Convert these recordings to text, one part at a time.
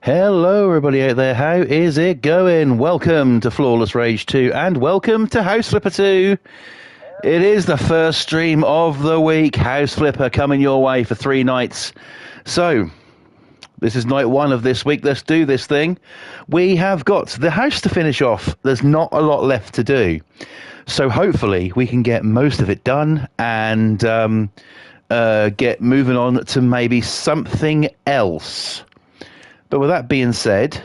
Hello, everybody out there. How is it going? Welcome to Flawless Rage 2 and welcome to House Flipper 2. It is the first stream of the week. House Flipper coming your way for 3 nights. So, this is night 1 of this week. Let's do this thing. We have got the house to finish off. There's not a lot left to do. So, hopefully, we can get most of it done and get moving on to maybe something else. But with that being said,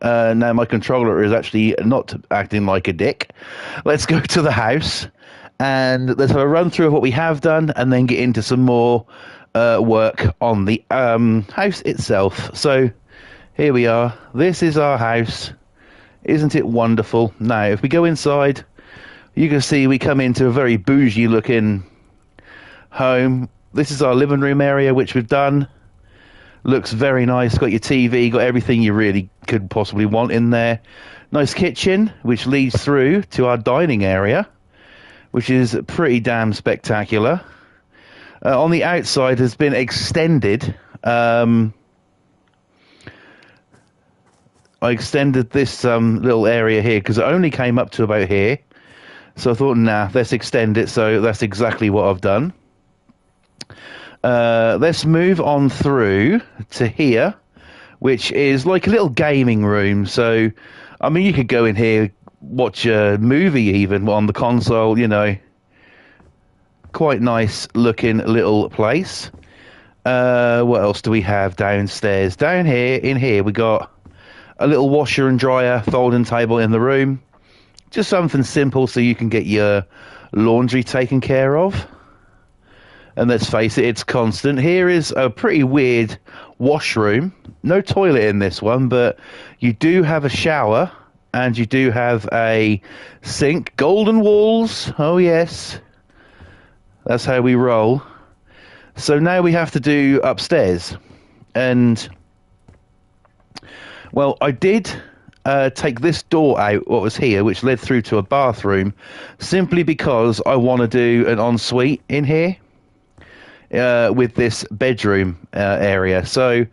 now my controller is actually not acting like a dick. Let's go to the house and let's have a run through of what we have done and then get into some more work on the house itself. So here we are. This is our house. Isn't it wonderful? Now, if we go inside, you can see we come into a very bougie looking home. This is our living room area, which we've done. Looks very nice. Got your TV, got everything you really could possibly want in there. Nice kitchen, which leads through to our dining area, which is pretty damn spectacular. On the outside has been extended. I extended this little area here because it only came up to about here. So I thought, nah, let's extend it. So that's exactly what I've done. Let's move on through to here, which is like a little gaming room. So, I mean, you could go in here, watch a movie even on the console, you know. Quite nice looking little place. What else do we have downstairs? Down here, in here, we got a little washer and dryer folding table in the room. Just something simple so you can get your laundry taken care of. And let's face it, it's constant. Here is a pretty weird washroom. No toilet in this one, but you do have a shower and you do have a sink. Golden walls. Oh, yes. That's how we roll. So now we have to do upstairs. And, well, I did take this door out, what was here, which led through to a bathroom, simply because I want to do an ensuite in here. With this bedroom area. So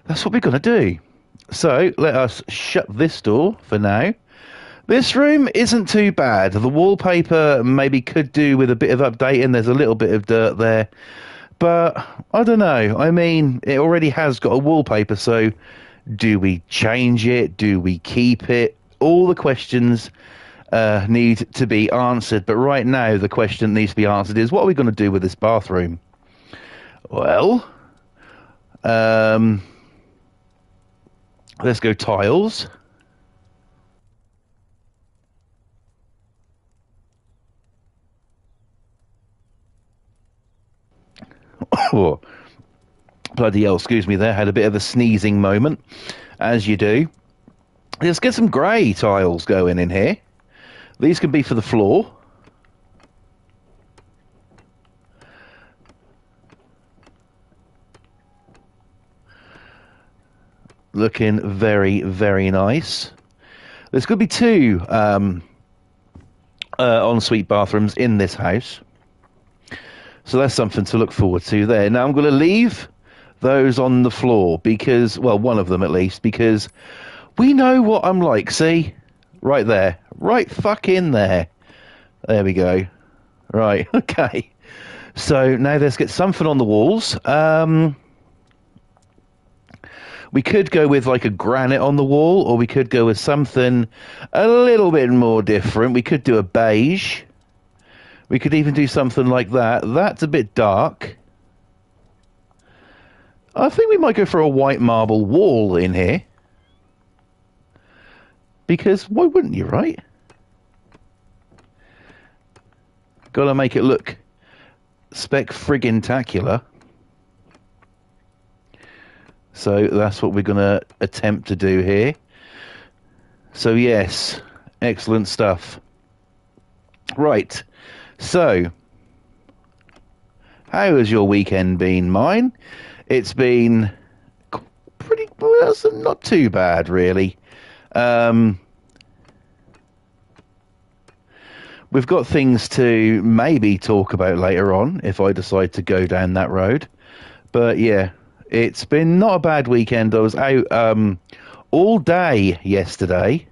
that's what we're going to do. So let us shut this door for now. This room isn't too bad. The wallpaper maybe could do with a bit of updating. There's a little bit of dirt there. But I don't know. I mean, it already has got a wallpaper. So do we change it? Do we keep it? All the questions need to be answered. But right now, the question that needs to be answered is, what are we going to do with this bathroom? Well, let's go tiles. Oh, bloody hell, excuse me there. Had a bit of a sneezing moment, as you do. Let's get some grey tiles going in here. These can be for the floor. Looking very, very nice. There's going to be 2 ensuite bathrooms in this house. So that's something to look forward to there. Now I'm going to leave those on the floor because, well, one of them at least, because we know what I'm like. See? Right there. Right fucking there. There we go. Right, okay. So now let's get something on the walls. We could go with like a granite on the wall, or we could go with something a little bit more different. We could do a beige. We could even do something like that. That's a bit dark. I think we might go for a white marble wall in here. Because why wouldn't you, right? Gotta make it look spec-friggin-tacular. So that's what we're going to attempt to do here. So yes, excellent stuff. Right, so how has your weekend been? Mine? It's been pretty, well, not too bad really. We've got things to maybe talk about later on if I decide to go down that road. But yeah, it's been not a bad weekend. I was out all day yesterday.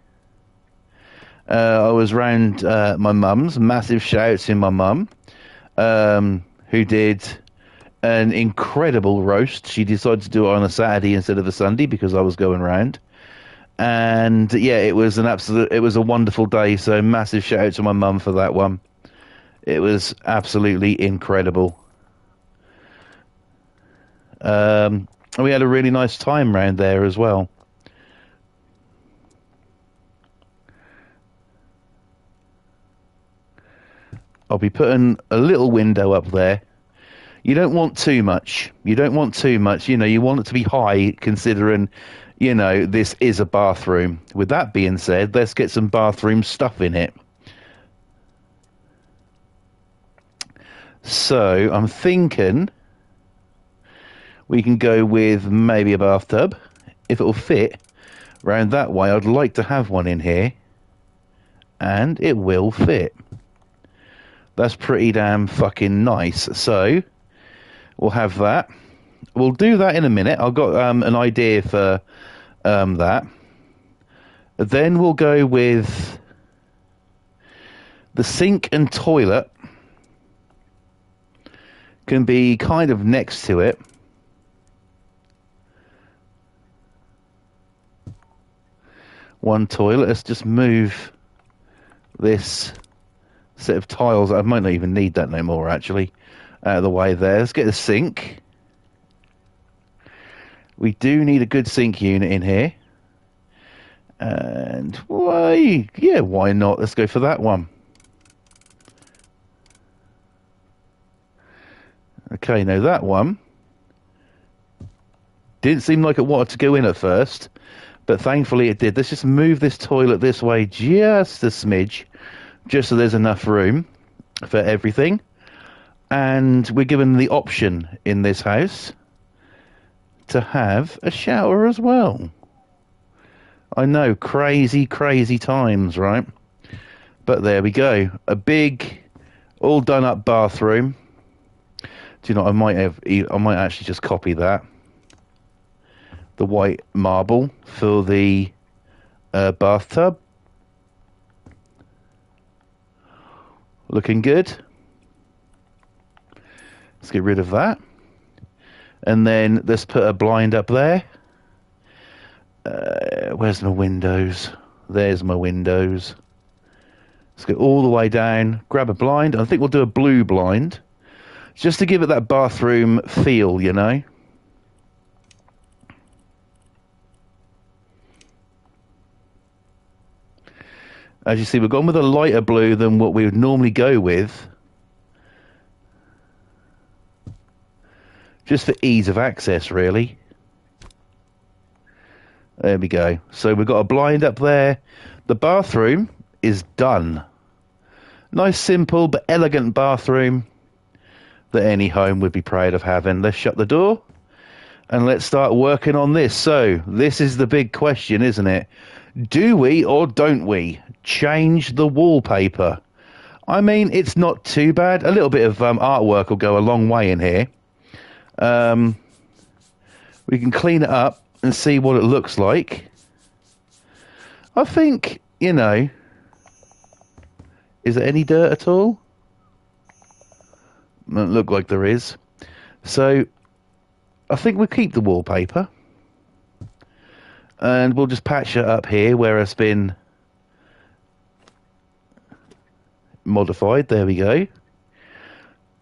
I was round my mum's. Massive shouts in my mum, who did an incredible roast. She decided to do it on a Saturday instead of a Sunday because I was going round. And yeah, it was a wonderful day. So massive shout out to my mum for that one. It was absolutely incredible. And we had a really nice time round there as well. I'll be putting a little window up there. You don't want too much. You don't want too much. You know, you want it to be high considering, you know, this is a bathroom. With that being said, let's get some bathroom stuff in it. So I'm thinking we can go with maybe a bathtub. If it will fit round that way, I'd like to have one in here. And it will fit. That's pretty damn fucking nice. So we'll have that. We'll do that in a minute. I've got an idea for that. Then we'll go with the sink and toilet can be kind of next to it. One toilet. Let's just move this set of tiles. I might not even need that no more, actually. Out of the way there. Let's get the sink. We do need a good sink unit in here. And why? Yeah, why not? Let's go for that one. Okay, now that one didn't seem like it wanted to go in at first, but thankfully it did. Let's just move this toilet this way just a smidge, just so there's enough room for everything. And we're given the option in this house to have a shower as well. I know, crazy, crazy times, right? But there we go. A big, all done up bathroom. Do you know, I might actually just copy that. The white marble for the bathtub. Looking good. Let's get rid of that. And then let's put a blind up there. Where's my windows? There's my windows. Let's go all the way down. Grab a blind. I think we'll do a blue blind. Just to give it that bathroom feel, you know. As you see, we've gone with a lighter blue than what we would normally go with. Just for ease of access, really. There we go. So we've got a blind up there. The bathroom is done. Nice, simple, but elegant bathroom that any home would be proud of having. Let's shut the door and let's start working on this. So this is the big question, isn't it? Do we or don't we change the wallpaper? I mean, it's not too bad. A little bit of artwork will go a long way in here. We can clean it up and see what it looks like. I think, you know, is there any dirt at all? Doesn't look like there is. So I think we'll keep the wallpaper. And we'll just patch it up here where it's been modified. There we go.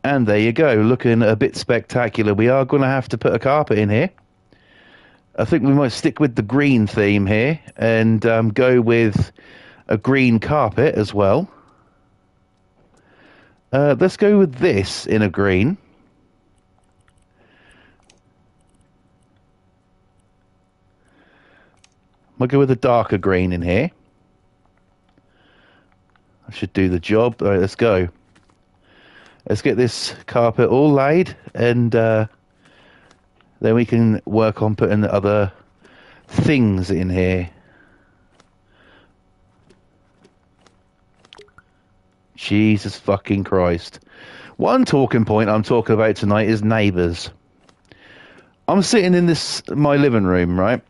And there you go. Looking a bit spectacular. We are going to have to put a carpet in here. I think we might stick with the green theme here and go with a green carpet as well. Let's go with this in a green. I'll go with a darker green in here. I should do the job. All right, let's go. Let's get this carpet all laid and then we can work on putting the other things in here. Jesus fucking Christ. One talking point I'm talking about tonight is neighbours. I'm sitting in my living room, right?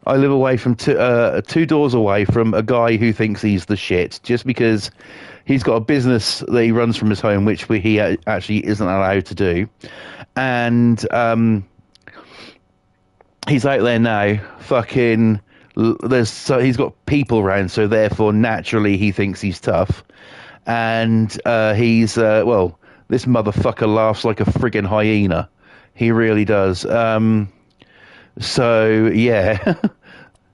I live away from two doors away from a guy who thinks he's the shit, just because he's got a business that he runs from his home, which he actually isn't allowed to do, and he's out there now, fucking. He's got people around, so therefore naturally he thinks he's tough, and he's well, this motherfucker laughs like a friggin' hyena. He really does. So yeah,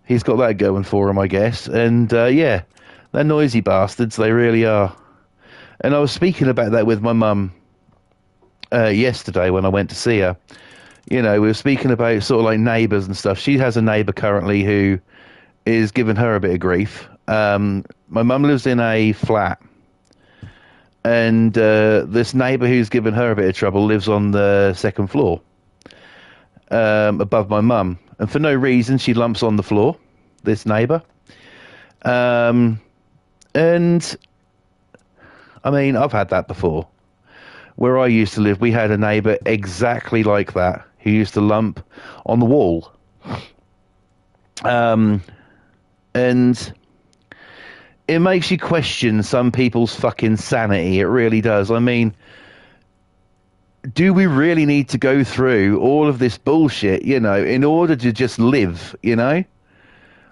he's got that going for him, I guess. And yeah, they're noisy bastards. They really are. And I was speaking about that with my mum yesterday when I went to see her. You know, we were speaking about sort of like neighbours and stuff. She has a neighbour currently who is giving her a bit of grief. My mum lives in a flat, and this neighbour who's giving her a bit of trouble lives on the second floor, above my mum. And for no reason, she lumps on the floor, this neighbour. And, I mean, I've had that before. Where I used to live, we had a neighbour exactly like that, who used to lump on the wall. And it makes you question some people's fucking sanity. It really does. I mean, do we really need to go through all of this bullshit, you know, in order to just live, you know?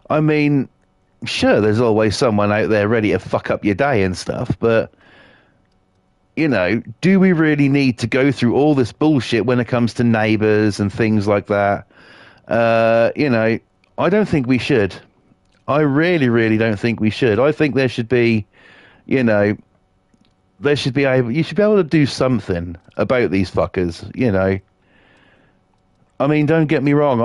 I mean, sure, there's always someone out there ready to fuck up your day and stuff, but, you know, do we really need to go through all this bullshit when it comes to neighbours and things like that? You know, I don't think we should. I really, really don't think we should. I think there should be, you know, you should be able to do something about these fuckers, you know. I mean, don't get me wrong.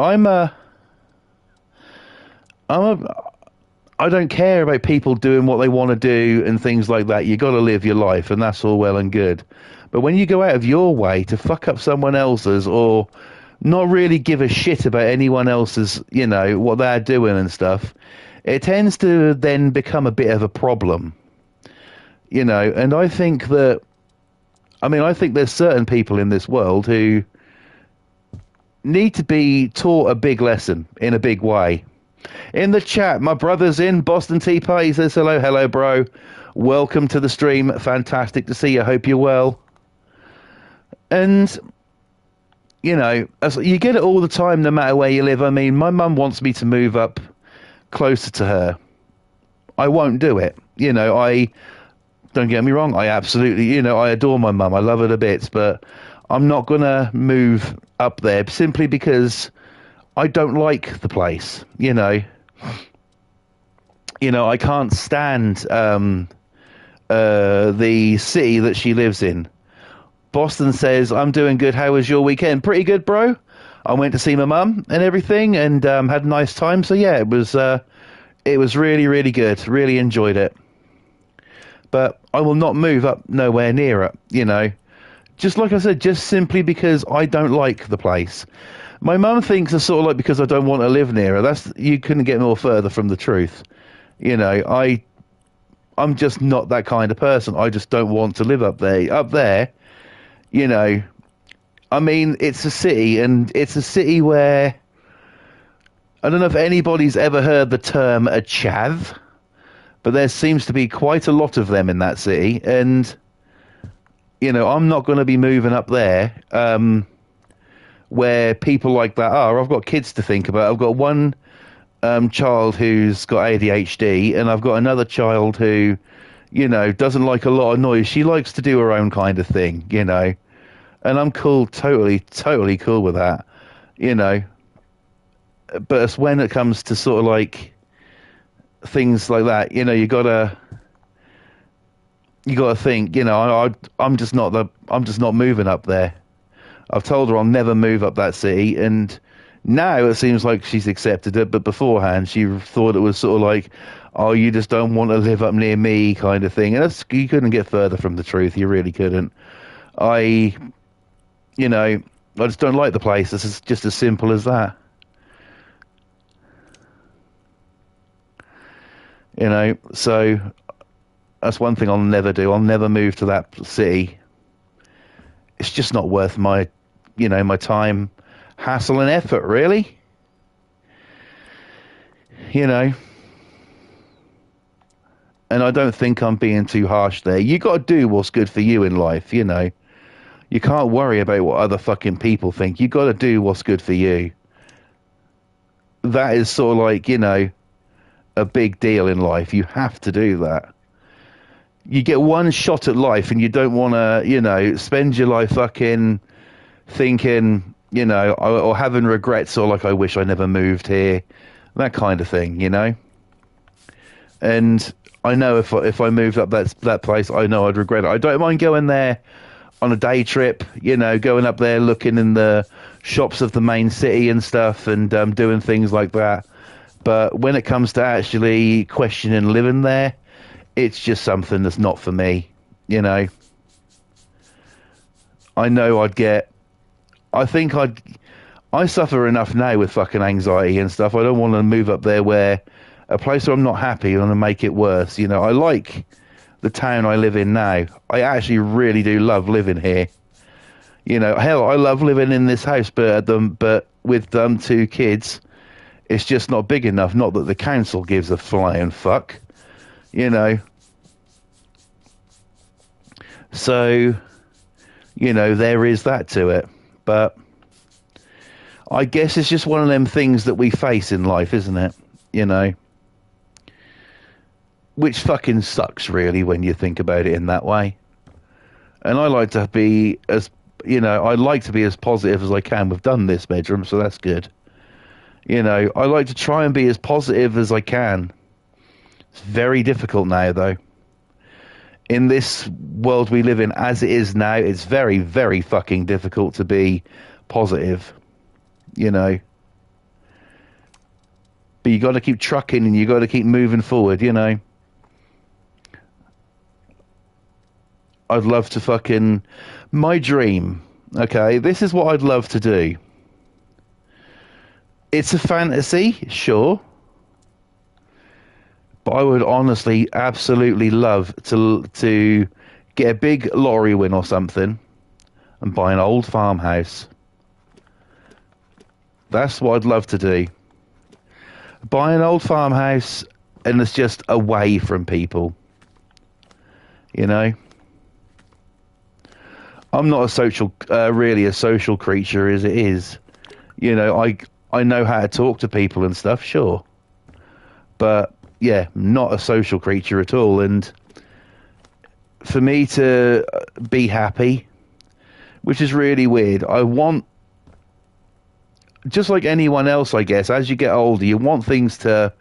I don't care about people doing what they want to do and things like that. You got to live your life, and that's all well and good. But when you go out of your way to fuck up someone else's, or not really give a shit about anyone else's, you know, what they're doing and stuff, it tends to then become a bit of a problem. You know, and I think that, I mean, I think there's certain people in this world who need to be taught a big lesson in a big way. In the chat, my brother's in Boston Tea Party. He says, hello, bro. Welcome to the stream. Fantastic to see you. Hope you're well. And, you know, you get it all the time, no matter where you live. I mean, my mum wants me to move up closer to her. I won't do it. You know, don't get me wrong, I absolutely, you know, I adore my mum. I love her to bits, but I'm not going to move up there simply because I don't like the place, you know. You know, I can't stand the city that she lives in. Boston says, I'm doing good. How was your weekend? Pretty good, bro. I went to see my mum and everything and had a nice time. So, yeah, it was really, really good. Really enjoyed it. But I will not move up nowhere near it, you know. Just like I said, just simply because I don't like the place. My mum thinks it's sort of like because I don't want to live near her. You couldn't get more further from the truth. You know, I'm just not that kind of person. I just don't want to live up there. Up there, you know, I mean, it's a city, and it's a city where, I don't know if anybody's ever heard the term a chav, but there seems to be quite a lot of them in that city, and, you know, I'm not going to be moving up there where people like that are. I've got kids to think about. I've got one child who's got ADHD, and I've got another child who, you know, doesn't like a lot of noise. She likes to do her own kind of thing, you know, and I'm cool, totally cool with that, you know. But it's when it comes to sort of like things like that, you know, you gotta think, you know, I'm just not moving up there. I've told her I'll never move up that city, and now it seems like she's accepted it, but beforehand she thought it was sort of like, oh, you just don't want to live up near me kind of thing. And you couldn't get further from the truth. You really couldn't. You know, I just don't like the place. It's just as simple as that. You know, so that's one thing I'll never do. I'll never move to that city. It's just not worth my, you know, my time, hassle and effort, really. you know. And I don't think I'm being too harsh there. You got to do what's good for you in life, you know. You can't worry about what other fucking people think. You got to do what's good for you. That is sort of like, you know, a big deal in life. You have to do that. You get one shot at life and you don't want to, you know, spend your life fucking thinking, you know, or having regrets or like, I wish I never moved here. That kind of thing, you know. And I know if I moved up that place, I know I'd regret it. I don't mind going there on a day trip, you know, going up there, looking in the shops of the main city and stuff, and doing things like that. But when it comes to actually questioning living there, it's just something that's not for me, you know. I know I suffer enough now with fucking anxiety and stuff. I don't want to move up there where a place where I'm not happy and to make it worse. You know, I like the town I live in now. I actually really do love living here. You know, hell, I love living in this house, but with 2 kids, it's just not big enough. Not that the council gives a flying fuck, you know. So, you know, there is that to it. But I guess it's just one of them things that we face in life, isn't it? You know. Which fucking sucks, really, when you think about it in that way. And I like to be as, you know, I like to be as positive as I can. We've done this bedroom, so that's good. You know, I like to try and be as positive as I can. It's very difficult now, though. In this world we live in, as it is now, it's very, very fucking difficult to be positive. You know. But you got to keep trucking and you got to keep moving forward, you know. I'd love to fucking... My dream, okay, this is what I'd love to do. It's a fantasy, sure. But I would honestly, absolutely love to get a big lottery win or something and buy an old farmhouse. That's what I'd love to do. Buy an old farmhouse and it's just away from people. You know? I'm not really a social creature as it is. You know, I know how to talk to people and stuff, sure. But, yeah, not a social creature at all. And for me to be happy, which is really weird, I want, just like anyone else, I guess, as you get older, you want things to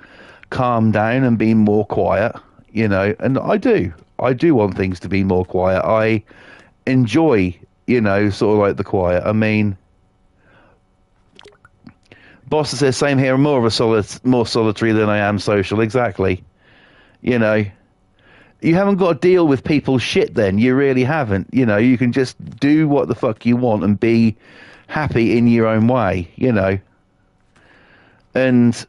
calm down and be more quiet, you know, and I do want things to be more quiet. I enjoy, you know, sort of like the quiet. I mean, Boss says, same here, I'm more solitary than I am social. Exactly. You know, you haven't got to deal with people's shit then. You really haven't. You know, you can just do what the fuck you want and be happy in your own way, you know. And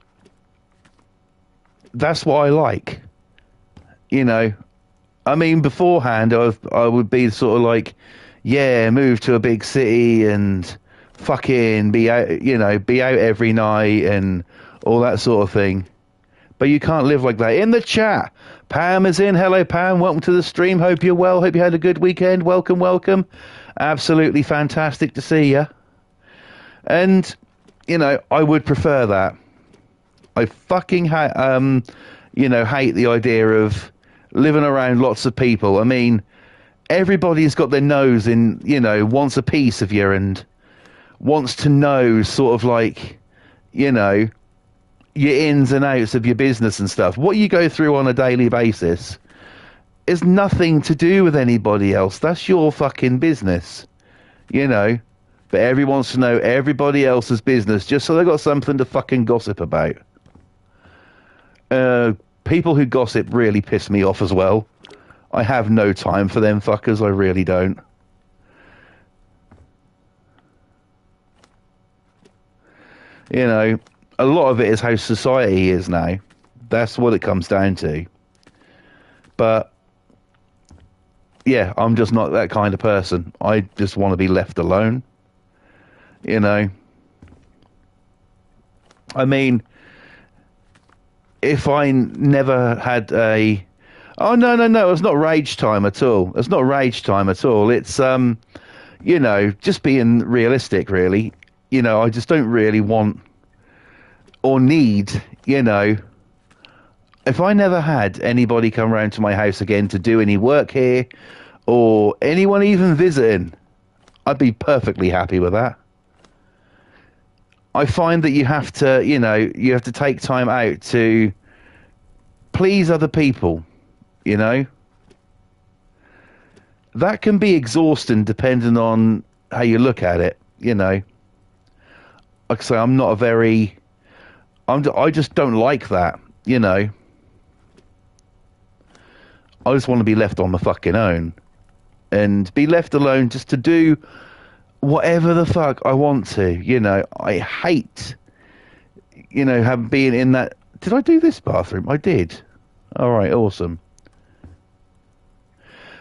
that's what I like. You know, I mean, beforehand, I would be sort of like, yeah, move to a big city and fucking be out, you know, be out every night and all that sort of thing. But you can't live like that. In the chat, Pam is in. Hello, Pam. Welcome to the stream. Hope you're well. Hope you had a good weekend. Welcome, welcome. Absolutely fantastic to see you. And, you know, I would prefer that. I fucking hate the idea of living around lots of people. I mean, everybody's got their nose in, you know, wants a piece of you and wants to know sort of like, you know, your ins and outs of your business and stuff. What you go through on a daily basis is nothing to do with anybody else. That's your fucking business, you know. But everyone wants to know everybody else's business just so they've got something to fucking gossip about. People who gossip really piss me off as well. I have no time for them fuckers, I really don't. You know, a lot of it is how society is now. That's what it comes down to. But, yeah, I'm just not that kind of person. I just want to be left alone. You know. I mean, if I never had a... Oh, no, no, no, it's not rage time at all. It's not rage time at all. It's, you know, just being realistic, really. You know, I just don't really want or need, you know, if I never had anybody come round to my house again to do any work here or anyone even visiting, I'd be perfectly happy with that. I find that you have to, you know, you have to take time out to please other people, you know. That can be exhausting depending on how you look at it, you know. Like I say, I'm not a very, I just don't like that, you know. I just want to be left on my fucking own and be left alone just to do whatever the fuck I want to, you know. I hate, you know, having being in that. Did I do this bathroom? I did. All right, awesome.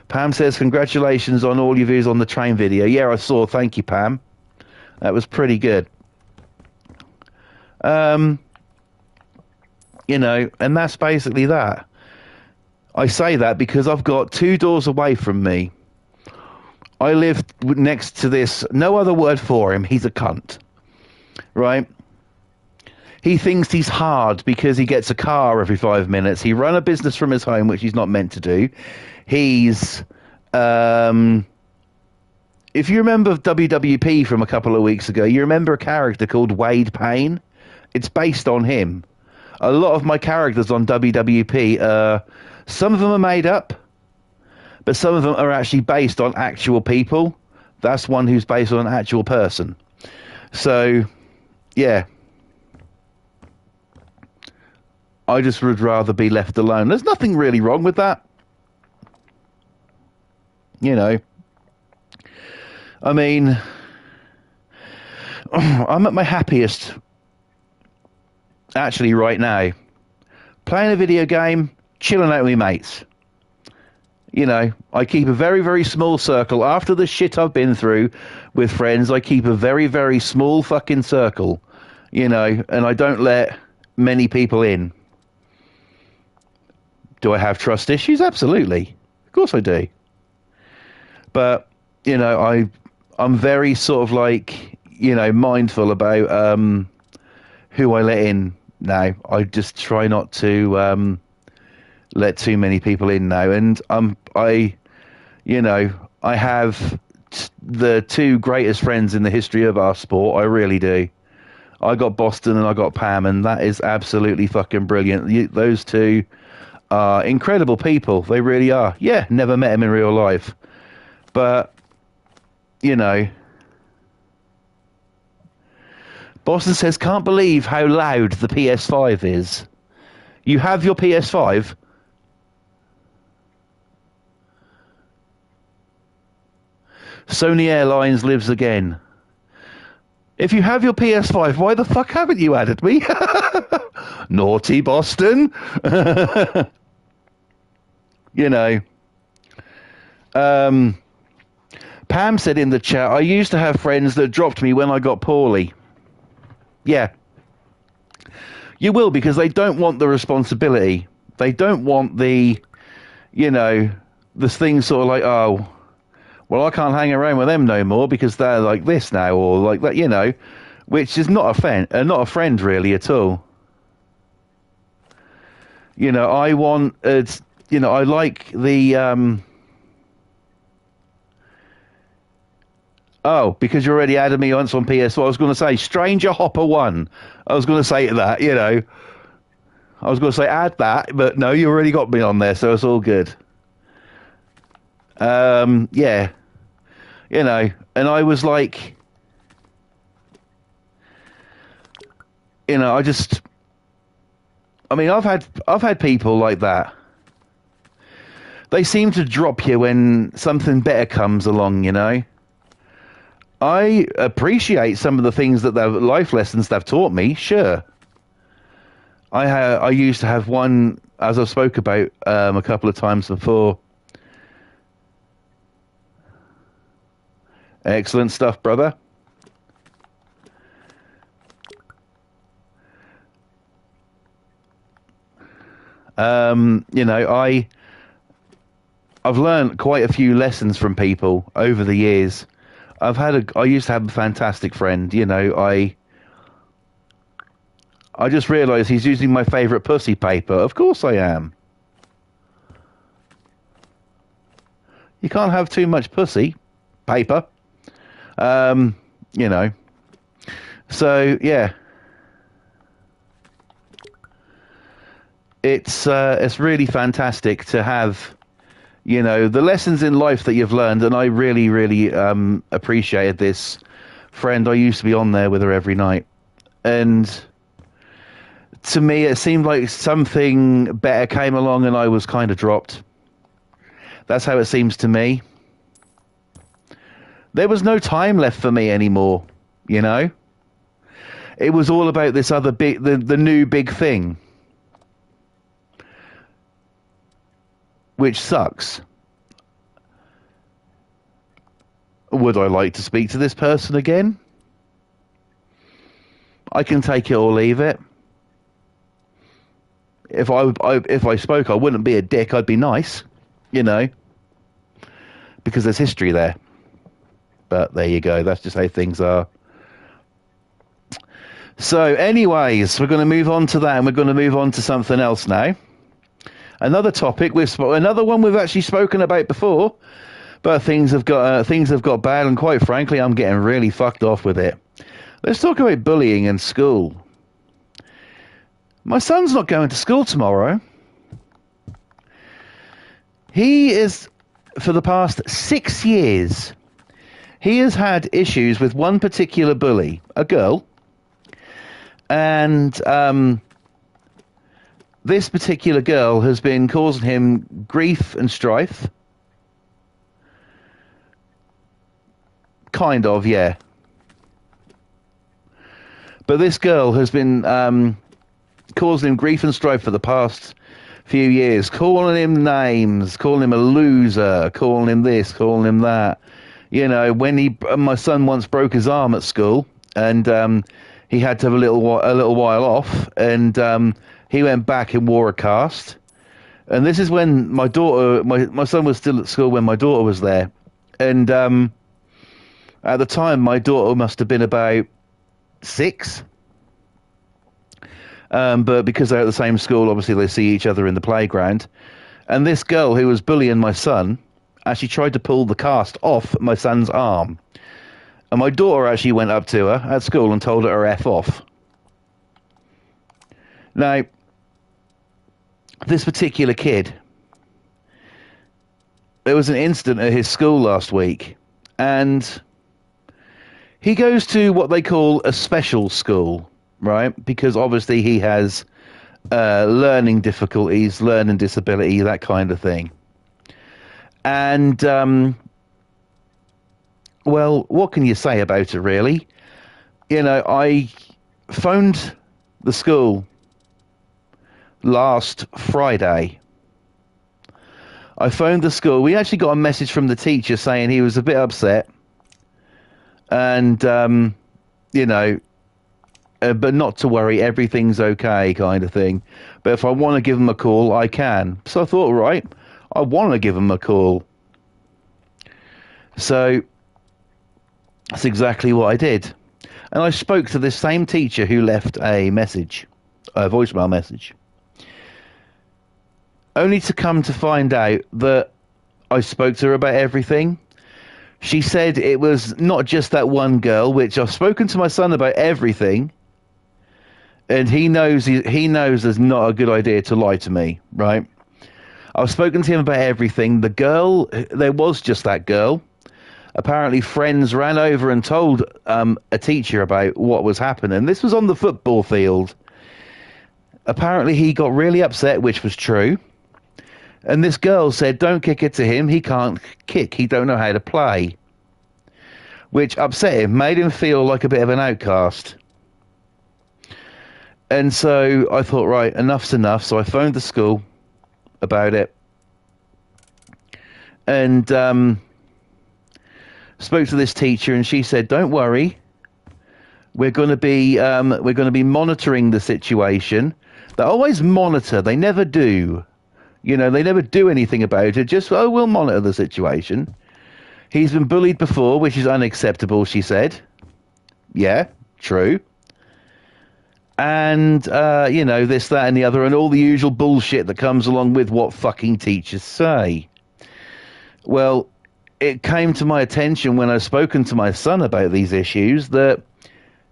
Pam says, congratulations on all your views on the train video. Yeah, I saw. Thank you, Pam. That was pretty good. You know, and that's basically that. I say that because I've got 2 doors away from me. I live next to this, no other word for him, he's a cunt. Right? He thinks he's hard because he gets a car every 5 minutes. He run a business from his home, which he's not meant to do. He's, if you remember WWP from a couple of weeks ago, you remember a character called Wade Payne? It's based on him. A lot of my characters on WWP, some of them are made up, but some of them are actually based on actual people. That's one who's based on an actual person. So, yeah. I just would rather be left alone. There's nothing really wrong with that. You know. I mean, I'm at my happiest, actually, right now. Playing a video game, chilling out with my mates. You know, I keep a very, very small circle. After the shit I've been through with friends, I keep a very, very small fucking circle. You know, and I don't let many people in. Do I have trust issues? Absolutely. Of course I do. But, you know, I'm very sort of like, you know, mindful about who I let in now. I just try not to let too many people in now. And you know, I have the 2 greatest friends in the history of our sport. I really do. I got Boston and I got Pam, and that is absolutely fucking brilliant. Those 2 are incredible people. They really are. Yeah, never met them in real life. But, you know, Boston says, can't believe how loud the PS5 is. You have your PS5? Sony Airlines lives again. If you have your PS5, why the fuck haven't you added me? Naughty Boston. You know. Pam said in the chat, I used to have friends that dropped me when I got poorly. Yeah. You will, because they don't want the responsibility. They don't want the, you know, this thing sort of like, oh, well, I can't hang around with them no more because they're like this now or like that, you know, which is not a friend really at all. You know, I want, you know, I like the, oh, because you already added me once on PS4. I was going to say Stranger Hopper 1. I was going to say that, you know. I was going to say add that, but no, you already got me on there, so it's all good. Yeah. You know, and I was like, you know, I mean, I've had people like that. They seem to drop you when something better comes along, you know. I appreciate some of the things that their life lessons they've taught me, sure. I used to have one, as I've spoke about a couple of times before. Excellent stuff, brother. I've learned quite a few lessons from people over the years. I used to have a fantastic friend. I just realised he's using my favourite pussy paper. Of course I am. You can't have too much pussy paper. you know. So yeah, it's really fantastic to have, the lessons in life that you've learned, and I really, really appreciated this friend. I used to be on there with her every night, and to me, it seemed like something better came along, and I was kind of dropped. That's how it seems to me. There was no time left for me anymore, It was all about this other the new big thing, which sucks. Would I like to speak to this person again? I can take it or leave it. If I spoke, I wouldn't be a dick. I'd be nice, because there's history there. But there you go. That's just how things are. So, anyways, we're going to move on to that, and we're going to move on to something else now. Another topic another one we've actually spoken about before, but things have got bad, and quite frankly, I'm getting really fucked off with it. Let's talk about bullying in school. My son's not going to school tomorrow. He is, for the past 6 years, he has had issues with one particular bully, a girl, and this particular girl has been causing him grief and strife. Kind of, yeah. But this girl has been causing him grief and strife for the past few years, calling him names, calling him a loser, calling him this, calling him that. When my son once broke his arm at school, and he had to have a little while off, and he went back and wore a cast. And this is when my son was still at school when my daughter was there, and at the time my daughter must have been about 6. But because they're at the same school, obviously they see each other in the playground. And this girl who was bullying my son actually tried to pull the cast off my son's arm. And my daughter actually went up to her at school and told her to F off. Now, this particular kid, there was an incident at his school last week, and he goes to what they call a special school, right? Because obviously he has learning difficulties, learning disability, that kind of thing. And, well, what can you say about it, really? I phoned the school last Friday. I phoned the school. We actually got a message from the teacher saying he was a bit upset. And, but not to worry, everything's okay, kind of thing. But if I want to give him a call, I can. So I thought, right, I want to give him a call. So that's exactly what I did. And I spoke to this same teacher who left a voicemail message. Only to come to find out that I spoke to her about everything. She said it was not just that one girl, which I've spoken to my son about everything. And he knows there's not a good idea to lie to me, right? I've spoken to him about everything. The girl, there was just that girl. Apparently friends ran over and told a teacher about what was happening. This was on the football field. Apparently he got really upset, which was true. And this girl said, don't kick it to him. He can't kick. He don't know how to play. Which upset him, made him feel like a bit of an outcast. And so I thought, right, enough's enough. So I phoned the school about it. And spoke to this teacher, and she said, don't worry. We're going to be monitoring the situation. They always monitor. They never do. You know, they never do anything about it. Just, oh, we'll monitor the situation. He's been bullied before, which is unacceptable, she said. Yeah, true. And, you know, this, that, and the other, and all the usual bullshit that comes along with what fucking teachers say. Well, it came to my attention when I've spoken to my son about these issues that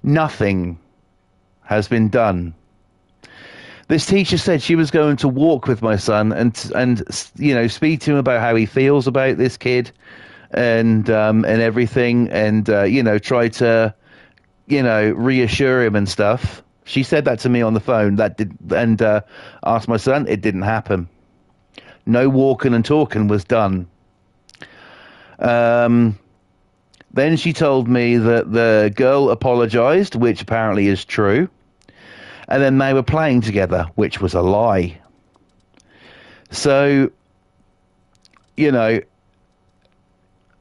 nothing has been done. This teacher said she was going to walk with my son and you know, speak to him about how he feels about this kid and everything, and you know, try to, you know, reassure him and stuff. She said that to me on the phone. Asked my son. It didn't happen. No walking and talking was done. Then she told me that the girl apologized, which apparently is true. And then they were playing together, which was a lie. So, you know,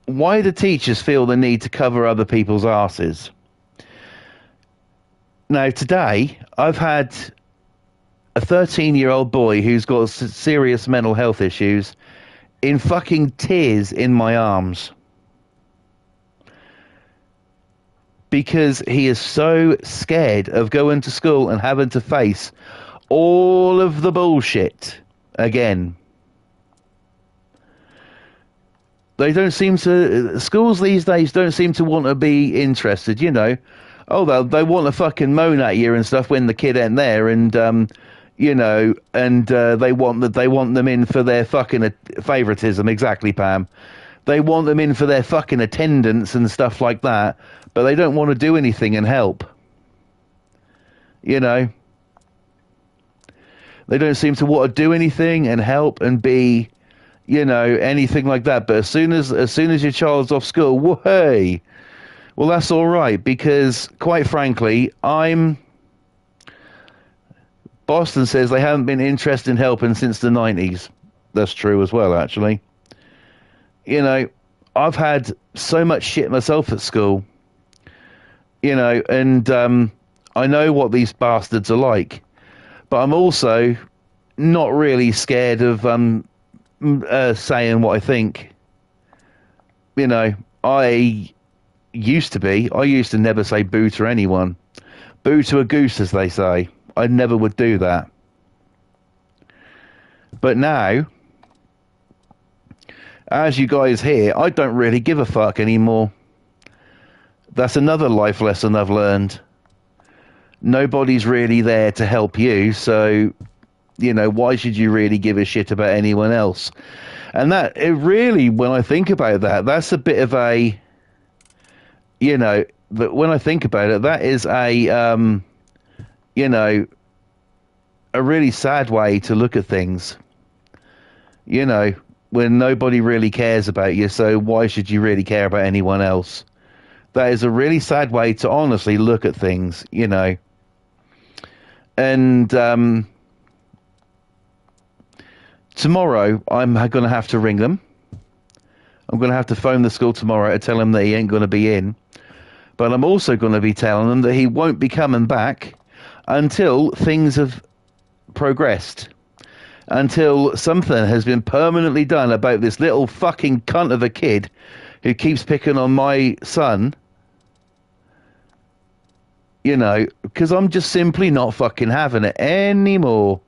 why do teachers feel the need to cover other people's asses? Now, today, I've had a 13-year-old boy who's got serious mental health issues in fucking tears in my arms. Because he is so scared of going to school and having to face all of the bullshit again. They don't seem to... Schools these days don't seem to want to be interested, you know. Oh, they want to fucking moan at you and stuff when the kid ain't there, and you know, and they want them in for their fucking favoritism. Exactly, Pam. They want them in for their fucking attendance and stuff like that, but they don't want to do anything and help. You know, they don't seem to want to do anything and help and be, you know, anything like that. But as soon as your child's off school, hey. Well, that's all right, because, quite frankly, Boston says they haven't been interested in helping since the 90s. That's true as well, actually. You know, I've had so much shit myself at school, you know, and I know what these bastards are like. But I'm also not really scared of saying what I think. You know, I used to never say boo to anyone. Boo to a goose, as they say. I never would do that. But now, as you guys hear, I don't really give a fuck anymore. That's another life lesson I've learned. Nobody's really there to help you, so, you know, why should you really give a shit about anyone else? And that, it really, when I think about that, that's a bit of a... You know, but when I think about it, that is a, you know, a really sad way to look at things. You know, when nobody really cares about you, so why should you really care about anyone else? That is a really sad way to honestly look at things, you know. And tomorrow, I'm going to have to ring them. I'm going to have to phone the school tomorrow to tell him that he ain't going to be in. But I'm also going to be telling him that he won't be coming back until things have progressed. Until something has been permanently done about this little fucking cunt of a kid who keeps picking on my son. You know, because I'm just simply not fucking having it anymore.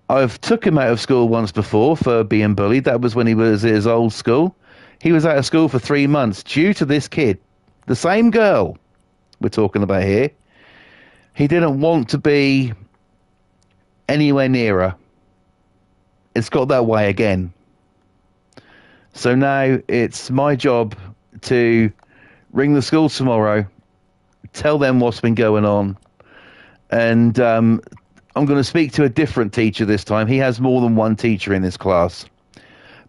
I've took him out of school once before for being bullied. That was when he was at his old school. He was out of school for 3 months due to this kid. The same girl we're talking about here. He didn't want to be anywhere near her. It's got that way again. So now it's my job to ring the school tomorrow, tell them what's been going on, and I'm going to speak to a different teacher this time. He has more than one teacher in his class.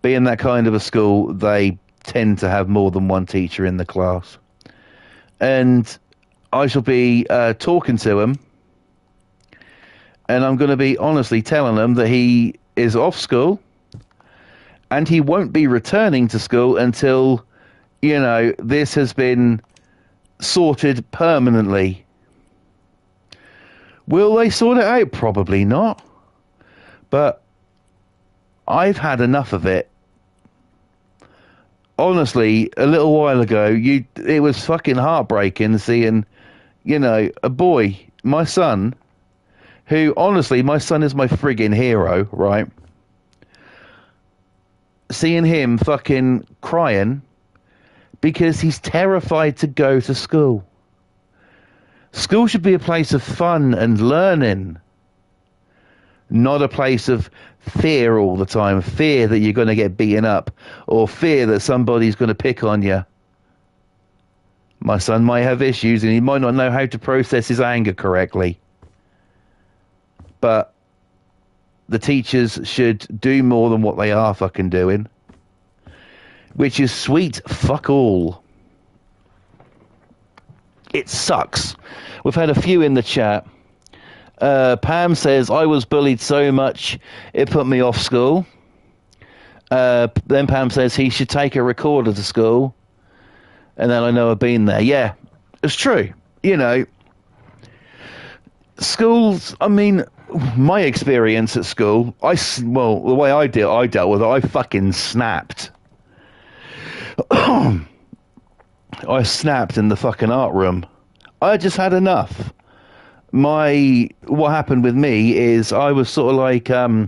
Being that kind of a school, they tend to have more than one teacher in the class. And I shall be talking to him, and I'm going to be honestly telling him that he is off school, and he won't be returning to school until, you know, this has been sorted permanently. Will they sort it out? Probably not. But I've had enough of it. Honestly, a little while ago, it was fucking heartbreaking seeing, a boy, my son, who, honestly, my son is my friggin' hero, right? Seeing him fucking crying because he's terrified to go to school. School should be a place of fun and learning, not a place of fear all the time. Fear that you're going to get beaten up, or fear that somebody's going to pick on you. My son might have issues and he might not know how to process his anger correctly. But the teachers should do more than what they are fucking doing, which is sweet fuck all. It sucks. We've had a few in the chat. Pam says, I was bullied so much it put me off school. Then Pam says he should take a recorder to school. And then I know I've been there. Yeah, it's true. Schools, I mean, my experience at school, the way I dealt with it, I fucking snapped. I snapped in the fucking art room. I just had enough. What happened with me is I was sort of like, I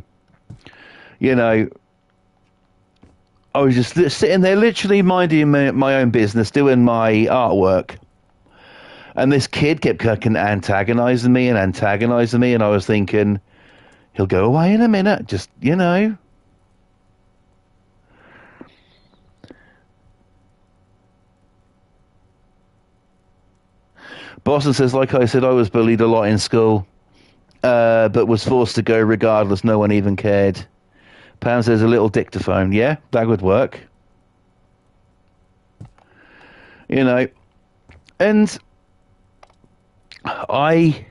was just sitting there literally minding my own business, doing my artwork. And this kid kept antagonizing me, and I was thinking, he'll go away in a minute, just. Boston says, like I said, I was bullied a lot in school, but was forced to go regardless. No one even cared. Pam says a little dictaphone. Yeah, that would work. And I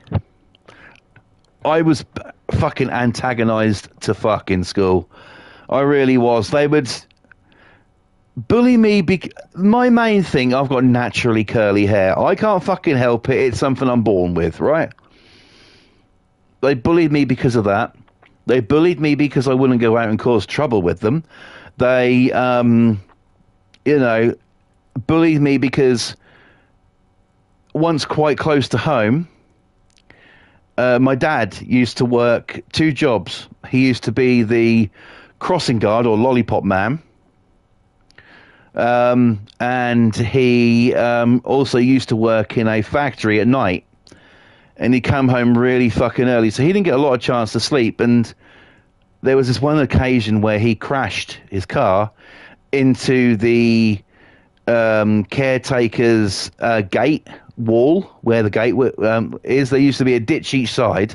was fucking antagonized to fuck in school. I really was. They would bully me. My main thing, I've got naturally curly hair. I can't fucking help it. It's something I'm born with, right? They bullied me because of that. They bullied me because I wouldn't go out and cause trouble with them. They, bullied me because once quite close to home, my dad used to work 2 jobs. He used to be the crossing guard or lollipop man. And he also used to work in a factory at night. And he'd come home really fucking early, so he didn't get a lot of chance to sleep. And there was this one occasion where he crashed his car into the caretaker's gate wall, where the gate is. There used to be a ditch each side,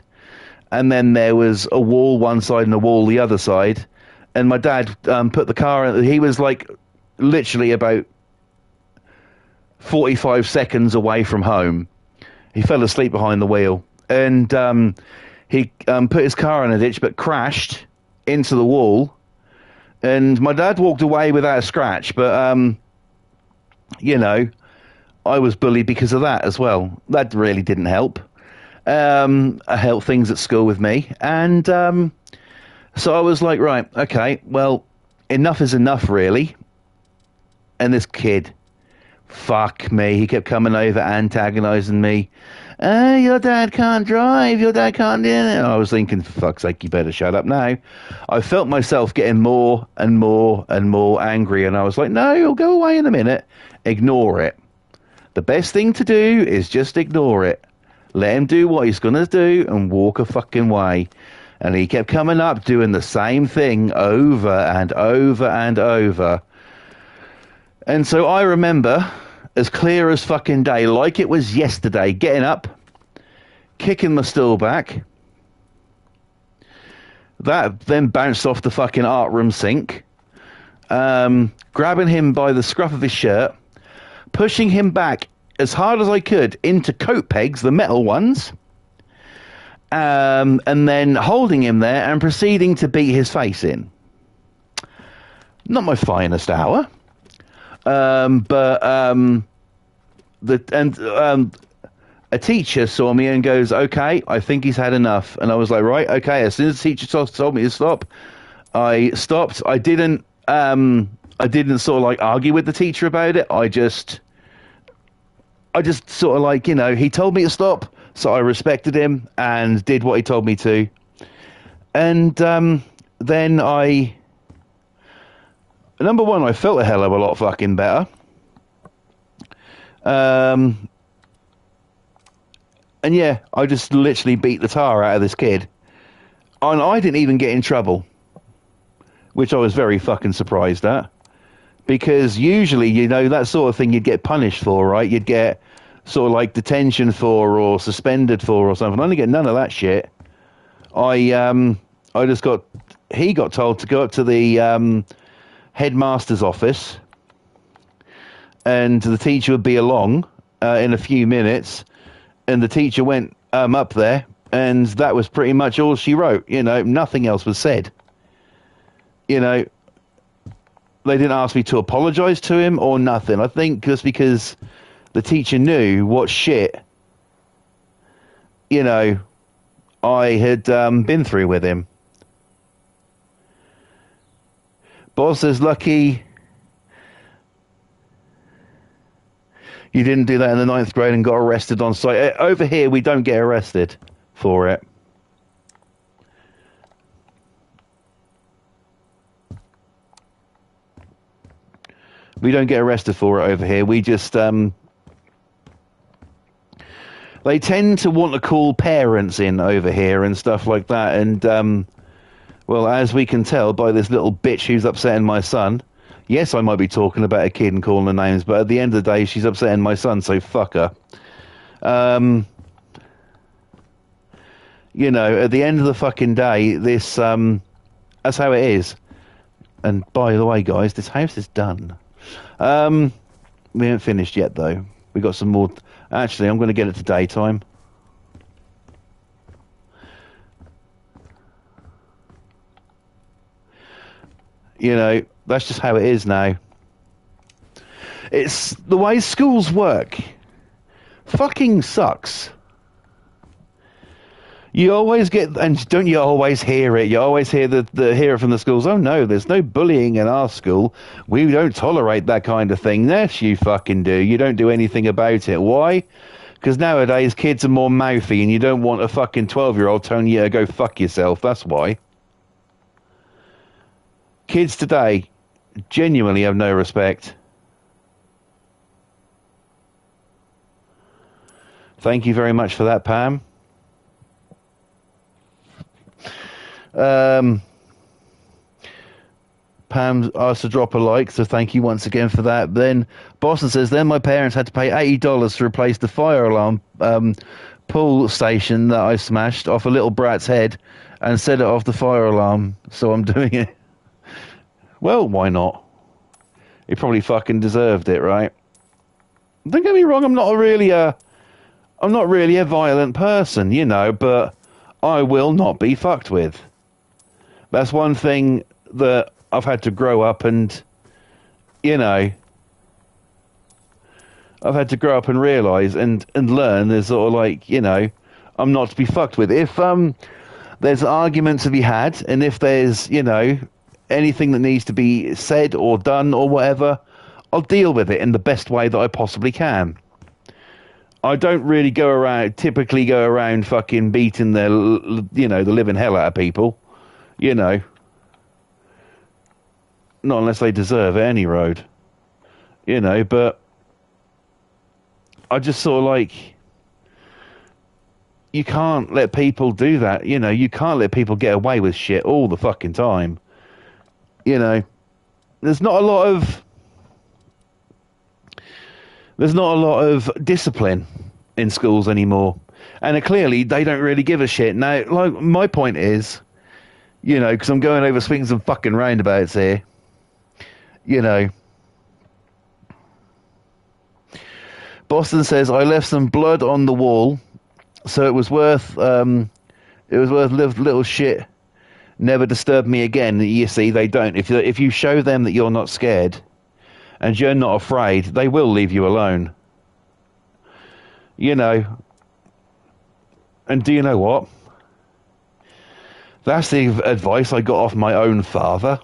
and then there was a wall one side and a wall the other side. And my dad put the car in. He was like literally about 45 seconds away from home. He fell asleep behind the wheel, and he put his car in a ditch but crashed into the wall. And my dad walked away without a scratch, but I was bullied because of that as well. That really didn't help. Help things at school with me. And so I was like, right, okay, well, enough is enough, really. And this kid, fuck me, he kept coming over, antagonizing me. Your dad can't drive, your dad can't do it. I was thinking, for fuck's sake, you better shut up now. I felt myself getting more and more and more angry, and I was like, no, you'll go away in a minute. Ignore it. The best thing to do is just ignore it. Let him do what he's going to do and walk a fucking way. And he kept coming up, doing the same thing over and over and over. And so I remember, as clear as fucking day, like it was yesterday, getting up, kicking my stool back. That then bounced off the fucking art room sink. Grabbing him by the scruff of his shirt, pushing him back as hard as I could into coat pegs, the metal ones, and then holding him there and proceeding to beat his face in. Not my finest hour. Again, a teacher saw me and goes, okay, I think he's had enough. And I was like, right, okay. As soon as the teacher told me to stop, I stopped. I didn't sort of like argue with the teacher about it. I just sort of like, he told me to stop, so I respected him and did what he told me to. And then number one, I felt a hell of a lot fucking better. And yeah, I just literally beat the tar out of this kid. And I didn't even get in trouble, which I was very fucking surprised at. Because usually, that sort of thing you'd get punished for, right? You'd get sort of like detention for or suspended for or something. I didn't get none of that shit. He got told to go up to the headmaster's office, and the teacher would be along in a few minutes, and the teacher went up there, and that was pretty much all she wrote. Nothing else was said. They didn't ask me to apologize to him or nothing. I think just because the teacher knew what shit, I had been through with him. Boss says, lucky you didn't do that in the 9th grade and got arrested on site. Over here, we don't get arrested for it. We don't get arrested for it over here. We just, they tend to want to call parents in over here and stuff like that. And, well, as we can tell by this little bitch who's upsetting my son, yes, I might be talking about a kid and calling her names, but at the end of the day, she's upsetting my son, so fuck her. At the end of the fucking day, that's how it is. And by the way, guys, this house is done. We haven't finished yet, though. We got some more. Actually, I'm going to get it to daytime. That's just how it is now. It's the way schools work. Fucking sucks. You always get, and don't you always hear it? You always hear hear it from the schools. Oh no, there's no bullying in our school. We don't tolerate that kind of thing. Yes, you fucking do. You don't do anything about it. Why? Because nowadays kids are more mouthy, and you don't want a fucking 12-year-old telling you to go fuck yourself. That's why. Kids today genuinely have no respect. Thank you very much for that, Pam. Pam asked to drop a like, so thank you once again for that. Then Boston says, then my parents had to pay $80 to replace the fire alarm pull station that I smashed off a little brat's head and set it off the fire alarm, so I'm doing it. Well, why not? He probably fucking deserved it, right? Don't get me wrong, I'm not really a violent person, but I will not be fucked with. That's one thing that I've had to grow up and, I've had to grow up and realise and learn. There's sort of like, I'm not to be fucked with. If there's arguments to be had, and if there's, anything that needs to be said or done or whatever, I'll deal with it in the best way that I possibly can. I don't really typically go around fucking beating the living hell out of people, not unless they deserve it, any road, but I just sort of like, you can't let people do that, you can't let people get away with shit all the fucking time, there's not a lot of discipline in schools anymore. And clearly, they don't really give a shit. Now, like, my point is, because I'm going over swings and fucking roundabouts here, Boston says, I left some blood on the wall, so it was worth little shit. Never disturb me again. You see, they don't. If you show them that you're not scared and you're not afraid, they will leave you alone. And do you know what? That's the advice I got off my own father.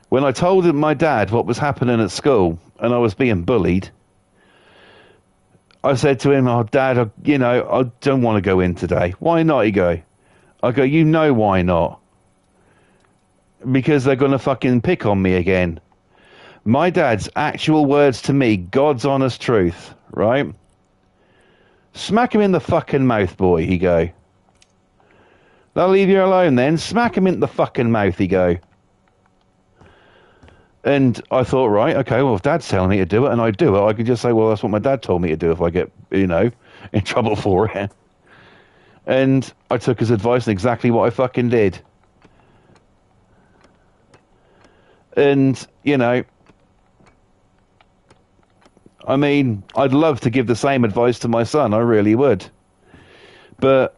When I told my dad what was happening at school and I was being bullied, I said to him, "Oh, Dad, I don't want to go in today." "Why not?" He go. I go, "You know why not? Because they're going to fucking pick on me again." My dad's actual words to me, God's honest truth, right? "Smack him in the fucking mouth, boy," he go. "They'll leave you alone then. Smack him in the fucking mouth," he go. And I thought, right, okay, well, if Dad's telling me to do it and I do it, I could just say, well, that's what my dad told me to do if I get, in trouble for it. And I took his advice and exactly what I fucking did. And, I mean, I'd love to give the same advice to my son, I really would. But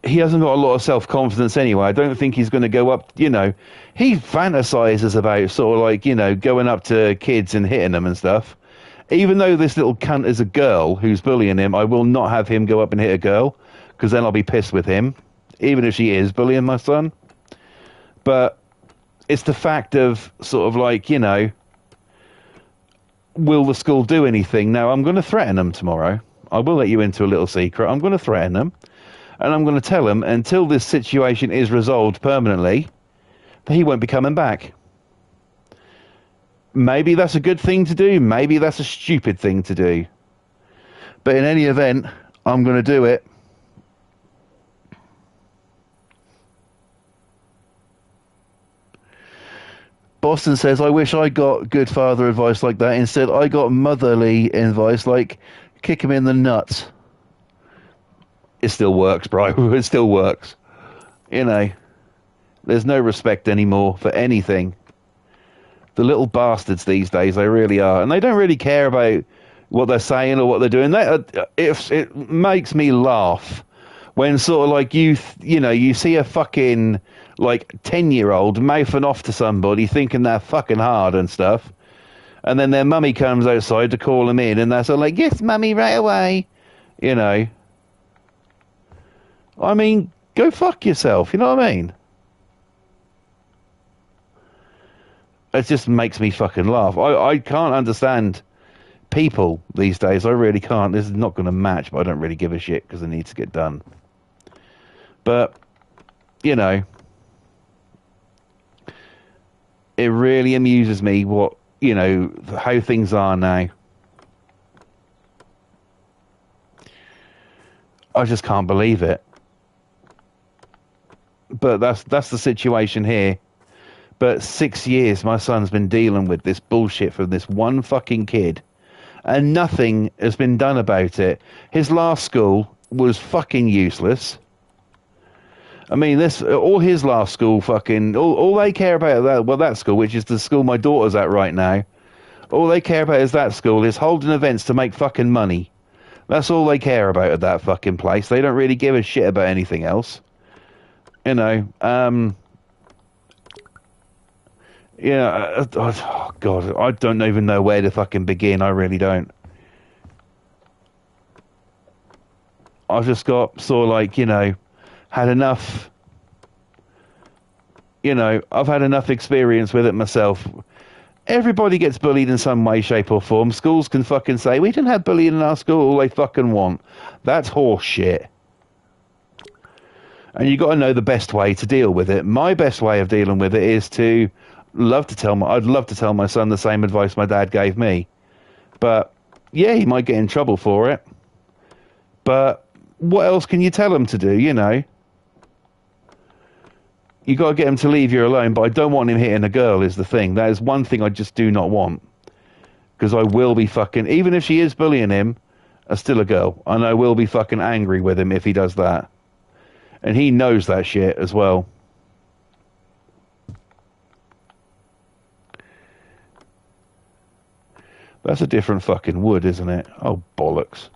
he hasn't got a lot of self-confidence anyway. I don't think he's going to go up, he fantasizes about sort of like, going up to kids and hitting them and stuff. Even though this little cunt is a girl who's bullying him, I will not have him go up and hit a girl, because then I'll be pissed with him, even if she is bullying my son. But it's the fact of sort of like, will the school do anything? Now, I'm going to threaten them tomorrow. I will let you into a little secret. I'm going to threaten them. And I'm going to tell him, until this situation is resolved permanently, that he won't be coming back. Maybe that's a good thing to do. Maybe that's a stupid thing to do. But in any event, I'm going to do it. Boston says, I wish I got good father advice like that. Instead, I got motherly advice like, kick him in the nuts. It still works, bro. It still works. There's no respect anymore for anything. The little bastards these days, they really are. And they don't really care about what they're saying or what they're doing. It makes me laugh when sort of like you see a fucking like 10-year-old mouthing off to somebody thinking they're fucking hard and stuff. And then their mummy comes outside to call them in and they're sort of like, yes, mummy, right away. I mean, go fuck yourself, you know what I mean? It just makes me fucking laugh. I can't understand people these days. I really can't. This is not going to match, but I don't really give a shit because it needs to get done. But, it really amuses me what, how things are now. I just can't believe it. But that's the situation here. But 6 years my son's been dealing with this bullshit from this one fucking kid. And nothing has been done about it. His last school was fucking useless. I mean, all his last school fucking... All they care about, that school, which is the school my daughter's at right now, all they care about is that school is holding events to make fucking money. That's all they care about at that fucking place. They don't really give a shit about anything else. Oh God, I don't even know where to fucking begin. I really don't. I've just got sort of like, had enough. I've had enough experience with it myself. Everybody gets bullied in some way, shape or form. Schools can fucking say, we didn't have bullying in our school, all they fucking want. That's horse shit. And you got to know the best way to deal with it. My best way of dealing with it is I'd love to tell my son the same advice my dad gave me. But yeah, he might get in trouble for it. But what else can you tell him to do, You got to get him to leave you alone, but I don't want him hitting a girl is the thing. That is one thing I just do not want. Because I will be fucking, even if she is bullying him, I'm still a girl. And I will be fucking angry with him if he does that. And he knows that shit as well. That's a different fucking wood, isn't it? Oh, bollocks.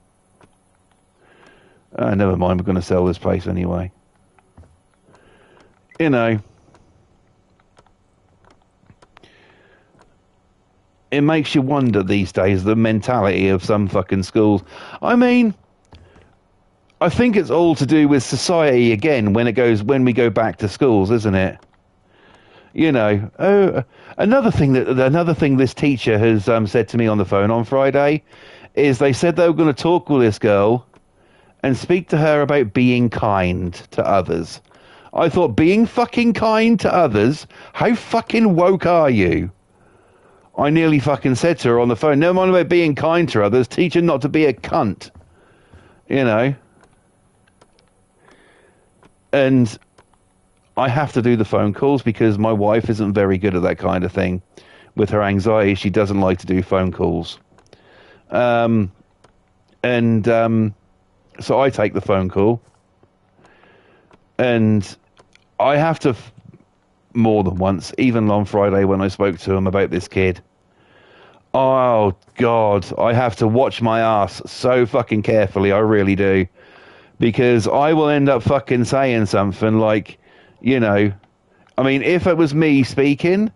Never mind, we're going to sell this place anyway. It makes you wonder these days, the mentality of some fucking schools. I mean, I think it's all to do with society again when we go back to schools, isn't it? You know, another thing this teacher has said to me on the phone on Friday is they said they were going to talk with this girl and speak to her about being kind to others. I thought, being fucking kind to others? How fucking woke are you? I nearly fucking said to her on the phone, never mind about being kind to others, teach her not to be a cunt. You know? And I have to do the phone calls because my wife isn't very good at that kind of thing. With her anxiety, she doesn't like to do phone calls. So I take the phone call. And I have to, more than once, even on Friday when I spoke to him about this kid. Oh, God, I have to watch my ass so fucking carefully. I really do. Because I will end up fucking saying something like, you know, I mean, if it was me speaking,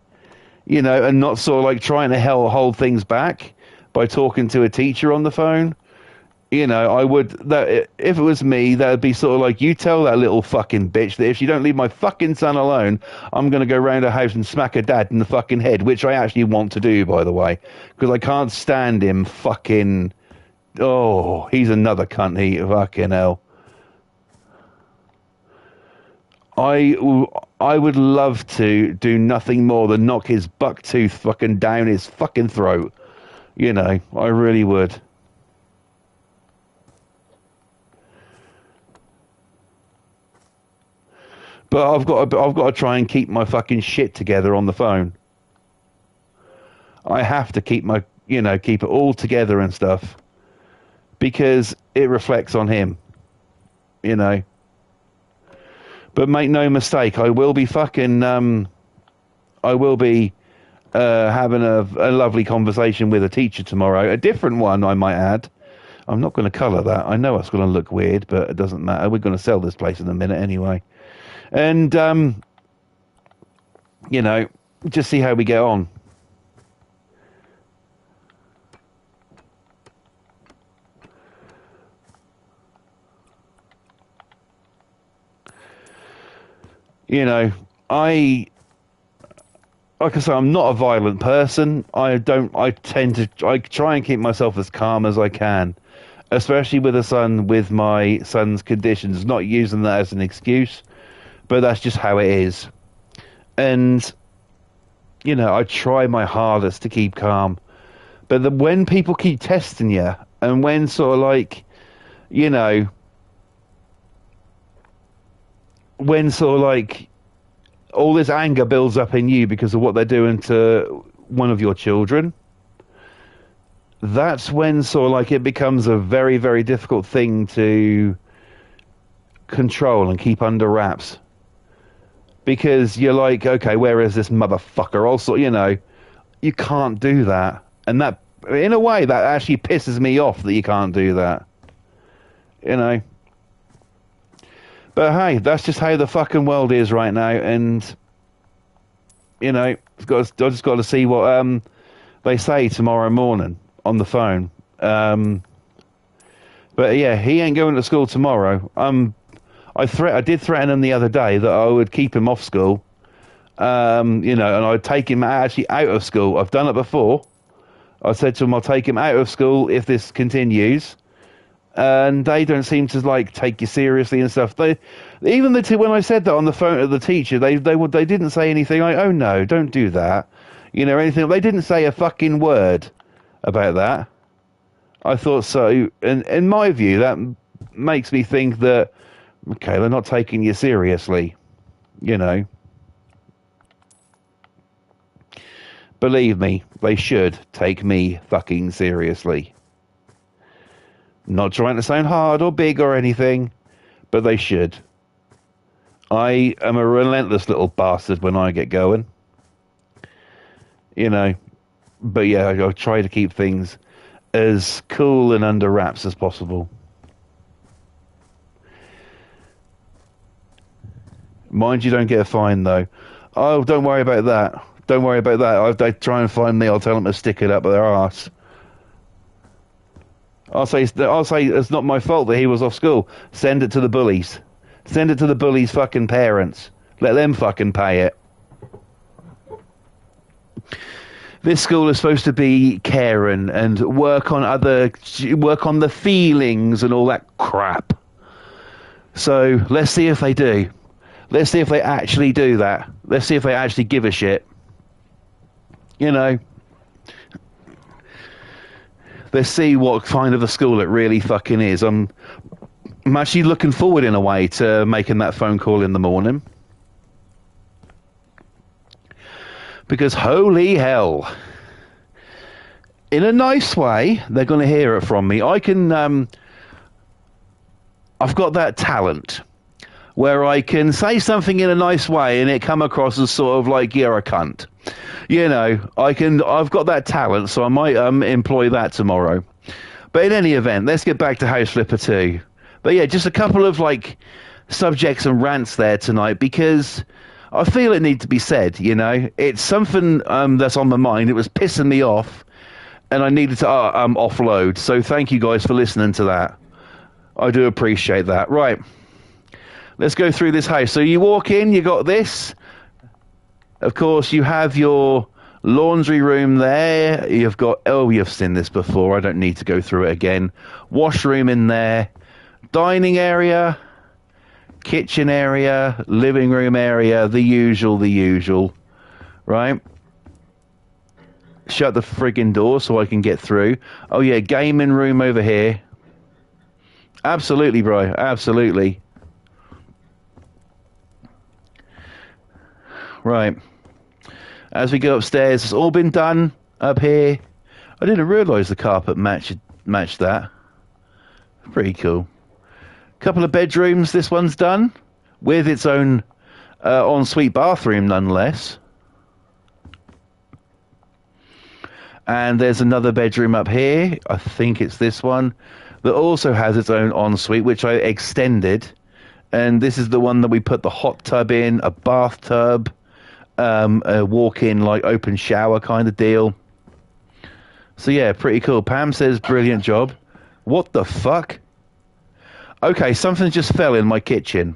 you know, and not sort of like trying to hold things back by talking to a teacher on the phone, you know, I would, that if it was me, that would be sort of like, you tell that little fucking bitch that if she don't leave my fucking son alone, I'm going to go round her house and smack her dad in the fucking head, which I actually want to do, by the way, because I can't stand him fucking, oh, he's another cunt, he fucking hell. I would love to do nothing more than knock his buck tooth fucking down his fucking throat. You know, I really would. But I've got to try and keep my fucking shit together on the phone. I have to keep keep it all together and stuff because it reflects on him. You know. But make no mistake, I will be fucking, I will be having a lovely conversation with a teacher tomorrow. A different one, I might add. I'm not going to colour that. I know it's going to look weird, but it doesn't matter. We're going to sell this place in a minute anyway. And, you know, just see how we get on. You know, like I say, I'm not a violent person. I try and keep myself as calm as I can, especially with with my son's conditions, not using that as an excuse, but that's just how it is. And, you know, I try my hardest to keep calm. But when people keep testing you, and when sort of like, you know, when sort of like all this anger builds up in you because of what they're doing to one of your children, that's when sort of like it becomes a very, very difficult thing to control and keep under wraps. Because you're like, okay, where is this motherfucker? Also, you know, you can't do that. And that, in a way, that actually pisses me off that you can't do that. You know? But hey, that's just how the fucking world is right now, and you know, I just got to see what they say tomorrow morning on the phone. But yeah, he ain't going to school tomorrow. I did threaten him the other day that I would keep him off school. You know, and I'd take him actually out of school. I've done it before. I said to him, I'll take him out of school if this continues. And they don't seem to like take you seriously and stuff. When I said that on the phone to the teacher, they didn't say anything like, "Oh no, don't do that," you know, anything. They didn't say a fucking word about that. I thought so, and in my view, that makes me think that okay, they're not taking you seriously, you know. Believe me, they should take me fucking seriously. Not trying to sound hard or big or anything, but they should. I am a relentless little bastard when I get going. You know. But yeah, I try to keep things as cool and under wraps as possible. Mind you don't get a fine, though. Oh, don't worry about that. Don't worry about that. If they try and find me, I'll tell them to stick it up their arse. I'll say it's not my fault that he was off school. Send it to the bullies. Send it to the bullies' fucking parents. Let them fucking pay it. This school is supposed to be caring and work on the feelings and all that crap. So let's see if they do. Let's see if they actually do that. Let's see if they actually give a shit. You know. Let's see what kind of a school it really fucking is. I'm actually looking forward in a way to making that phone call in the morning. Because holy hell. In a nice way, they're going to hear it from me. I've got that talent where I can say something in a nice way and it come across as sort of like you're a cunt. You know, I've got that talent, so I might employ that tomorrow. But in any event, let's get back to House Flipper 2. But yeah, just a couple of like subjects and rants there tonight because I feel it needs to be said, you know. It's something that's on my mind. It was pissing me off and I needed to offload. So thank you guys for listening to that. I do appreciate that. Right. Let's go through this house. So you walk in, you got this. Of course, you have your laundry room there. You've got, you've seen this before. I don't need to go through it again. Washroom in there. Dining area. Kitchen area. Living room area. The usual. Right? Shut the friggin' door so I can get through. Oh, yeah, gaming room over here. Absolutely, bro. Absolutely. Right. As we go upstairs, it's all been done up here. I didn't realise the carpet matched that. Pretty cool. Couple of bedrooms. This one's done with its own ensuite bathroom, nonetheless. And there's another bedroom up here. I think it's this one that also has its own ensuite, which I extended. And this is the one that we put the hot tub in, a bathtub. A walk-in, like, open shower kind of deal. So, yeah, pretty cool. Pam says, brilliant job. What the fuck? Okay, something just fell in my kitchen.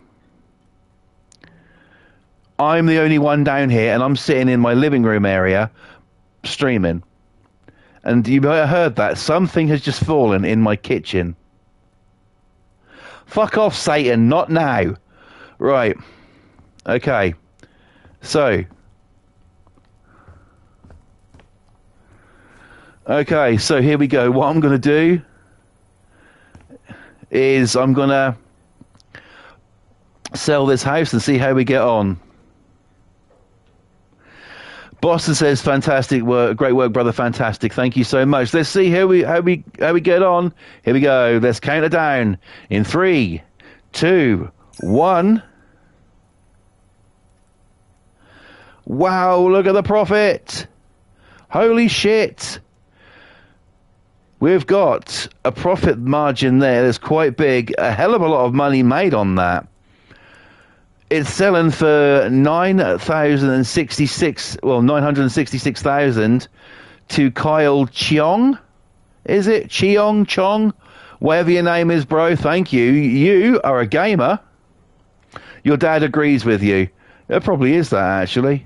I'm the only one down here, and I'm sitting in my living room area, streaming. And you might have heard that. Something has just fallen in my kitchen. Fuck off, Satan. Not now. Right. Okay. So, here we go. What I'm going to do is I'm going to sell this house and see how we get on. Boston says, fantastic work. Great work, brother. Fantastic. Thank you so much. Let's see how we get on. Here we go. Let's count it down in 3, 2, 1. Wow, look at the profit. Holy shit. We've got a profit margin there that's quite big. A hell of a lot of money made on that. It's selling for 966,000 to Kyle Cheong. Is it? Cheong, Chong? Whatever your name is, bro. Thank you. You are a gamer. Your dad agrees with you. It probably is that, actually.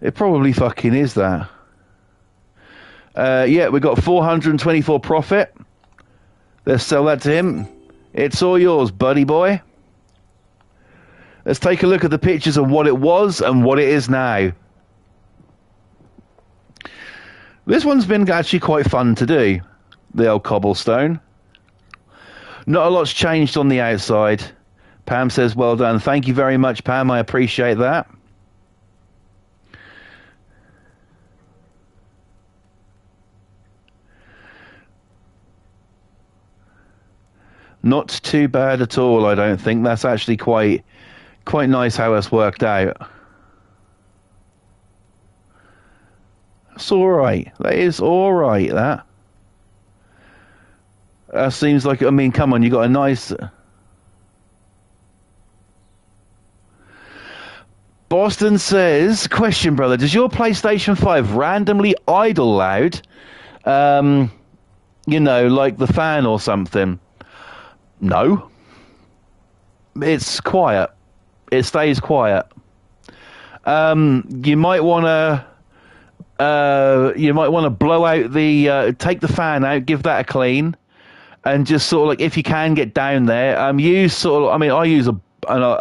It probably fucking is that. Yeah, we got 424 profit. Let's sell that to him. It's all yours, buddy boy. Let's take a look at the pictures of what it was and what it is now. This one's been actually quite fun to do. The old cobblestone. Not a lot's changed on the outside. Pam says, well done. Thank you very much, Pam. I appreciate that. Not too bad at all, I don't think. That's actually quite nice how it's worked out. It's all right. That is all right, that. That seems like, I mean, come on, you got a nice... Boston says, question, brother, does your PlayStation 5 randomly idle loud? You know, like the fan or something. No. It's quiet. It stays quiet. You might want to blow out the take the fan out, give that a clean, and just sort of like, if you can, get down there. Use sort of, I mean, I use a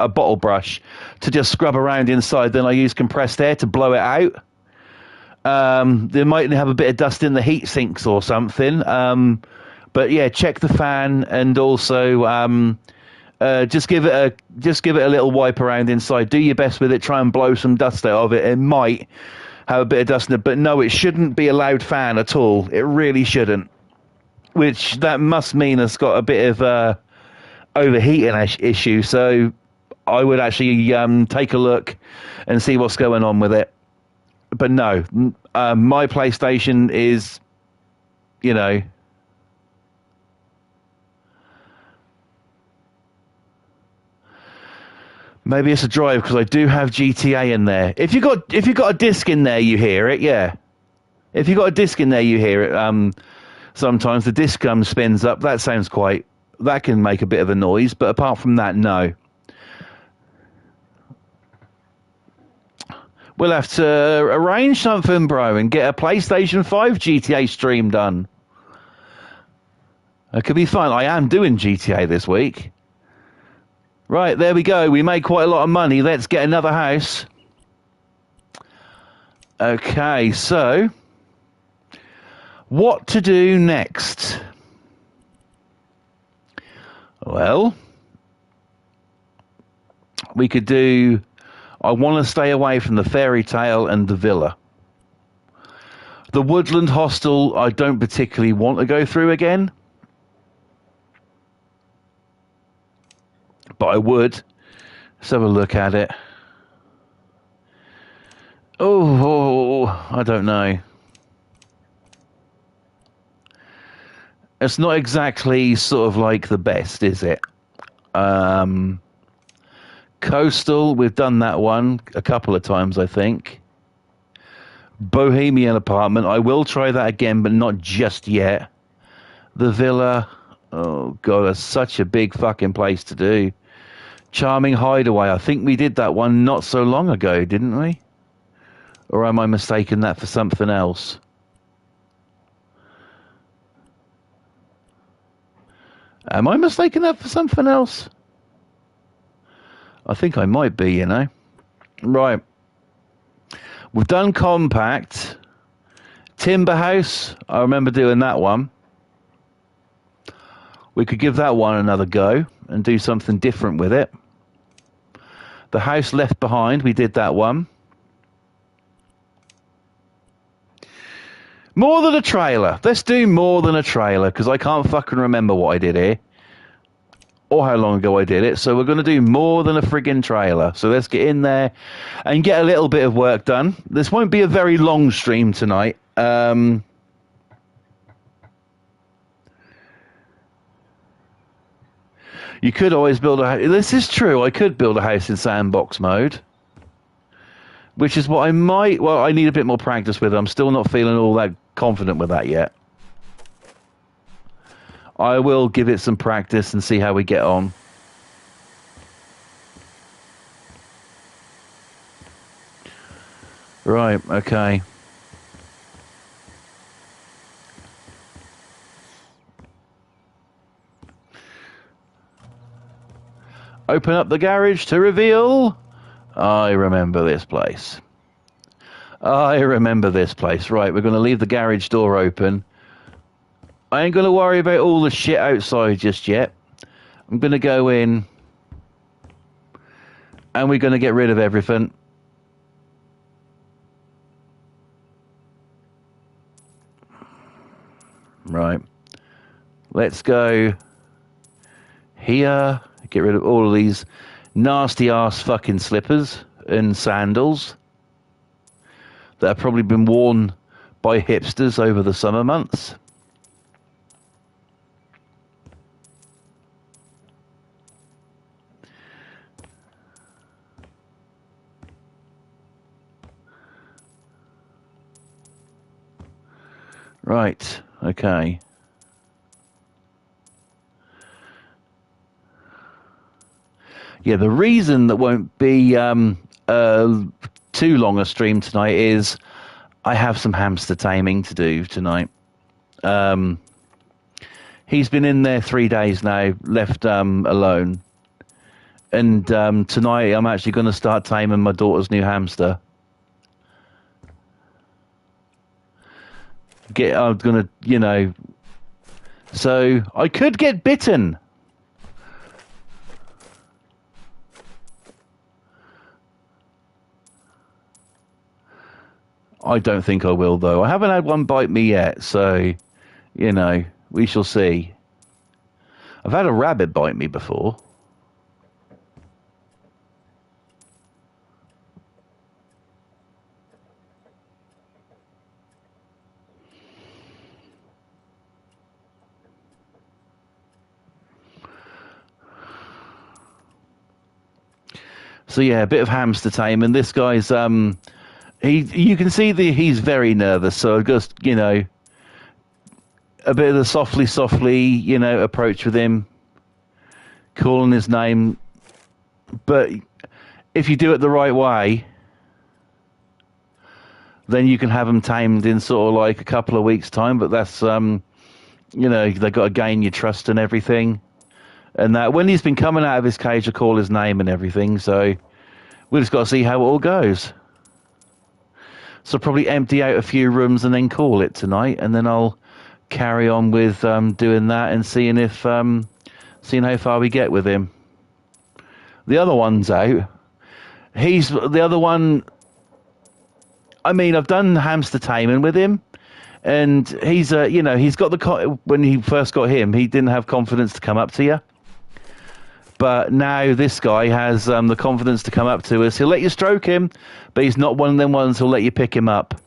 bottle brush to just scrub around inside. Then I use compressed air to blow it out. They might have a bit of dust in the heat sinks or something. But yeah, check the fan, and also just give it a little wipe around inside. Do your best with it. Try and blow some dust out of it. It might have a bit of dust in it, but no, it shouldn't be a loud fan at all. It really shouldn't. Which that must mean it's got a bit of overheating issue. So I would actually take a look and see what's going on with it. But no, my PlayStation is, you know, maybe it's a drive because I do have GTA in there. If you got a disc in there, you hear it. Yeah, if you got a disc in there, you hear it. Sometimes the disc spins up. That can make a bit of a noise. But apart from that, no. We'll have to arrange something, bro, and get a PlayStation 5 GTA stream done. It could be fun. I am doing GTA this week. Right, there we go. We made quite a lot of money. Let's get another house. Okay, so what to do next? Well, we could do... I want to stay away from the fairy tale and the villa. The woodland hostel, I don't particularly want to go through again. But I would. Let's have a look at it. Oh, I don't know. It's not exactly sort of like the best, is it? Coastal, we've done that one a couple of times, I think. Bohemian apartment, I will try that again, but not just yet. The villa, oh god, that's such a big fucking place to do. Charming hideaway, I think we did that one not so long ago, didn't we? Or am I mistaken that for something else? Am I mistaken that for something else? I think I might be, you know. Right. We've done compact. Timber house, I remember doing that one. We could give that one another go and do something different with it. The house left behind, we did that one. More than a trailer. Let's do more than a trailer, because I can't fucking remember what I did here. Or how long ago I did it. So we're going to do more than a friggin' trailer. So let's get in there and get a little bit of work done. This won't be a very long stream tonight. You could always build a house. This is true. I could build a house in sandbox mode. Which is what I might... Well, I need a bit more practice with it. I'm still not feeling all that confident with that yet. I will give it some practice and see how we get on. Right, okay. Open up the garage to reveal... I remember this place. I remember this place. Right, we're going to leave the garage door open. I ain't going to worry about all the shit outside just yet. I'm going to go in. And we're going to get rid of everything. Right. Let's go here. Get rid of all of these nasty ass fucking slippers and sandals that have probably been worn by hipsters over the summer months. Right, okay. Yeah, the reason that won't be too long a stream tonight is I have some hamster taming to do tonight. He's been in there 3 days now, left alone. And tonight I'm actually going to start taming my daughter's new hamster. I'm going to, so I could get bitten. I don't think I will, though. I haven't had one bite me yet, so, we shall see. I've had a rabbit bite me before. So yeah, a bit of hamster tame, and this guy's you can see he's very nervous. So just a bit of the softly approach with him, calling his name. But if you do it the right way, then you can have him tamed in sort of like a couple of weeks' time. But that's they've got to gain your trust and everything. And that when he's been coming out of his cage, I call his name and everything. So we just got to see how it all goes. So probably empty out a few rooms and then call it tonight, and then I'll carry on with doing that and seeing how far we get with him. The other one's out. He's the other one. I mean, I've done hamster taming with him, and he's he's got when he first got him, he didn't have confidence to come up to you. But now this guy has the confidence to come up to us. He'll let you stroke him, but he's not one of them ones who'll let you pick him up.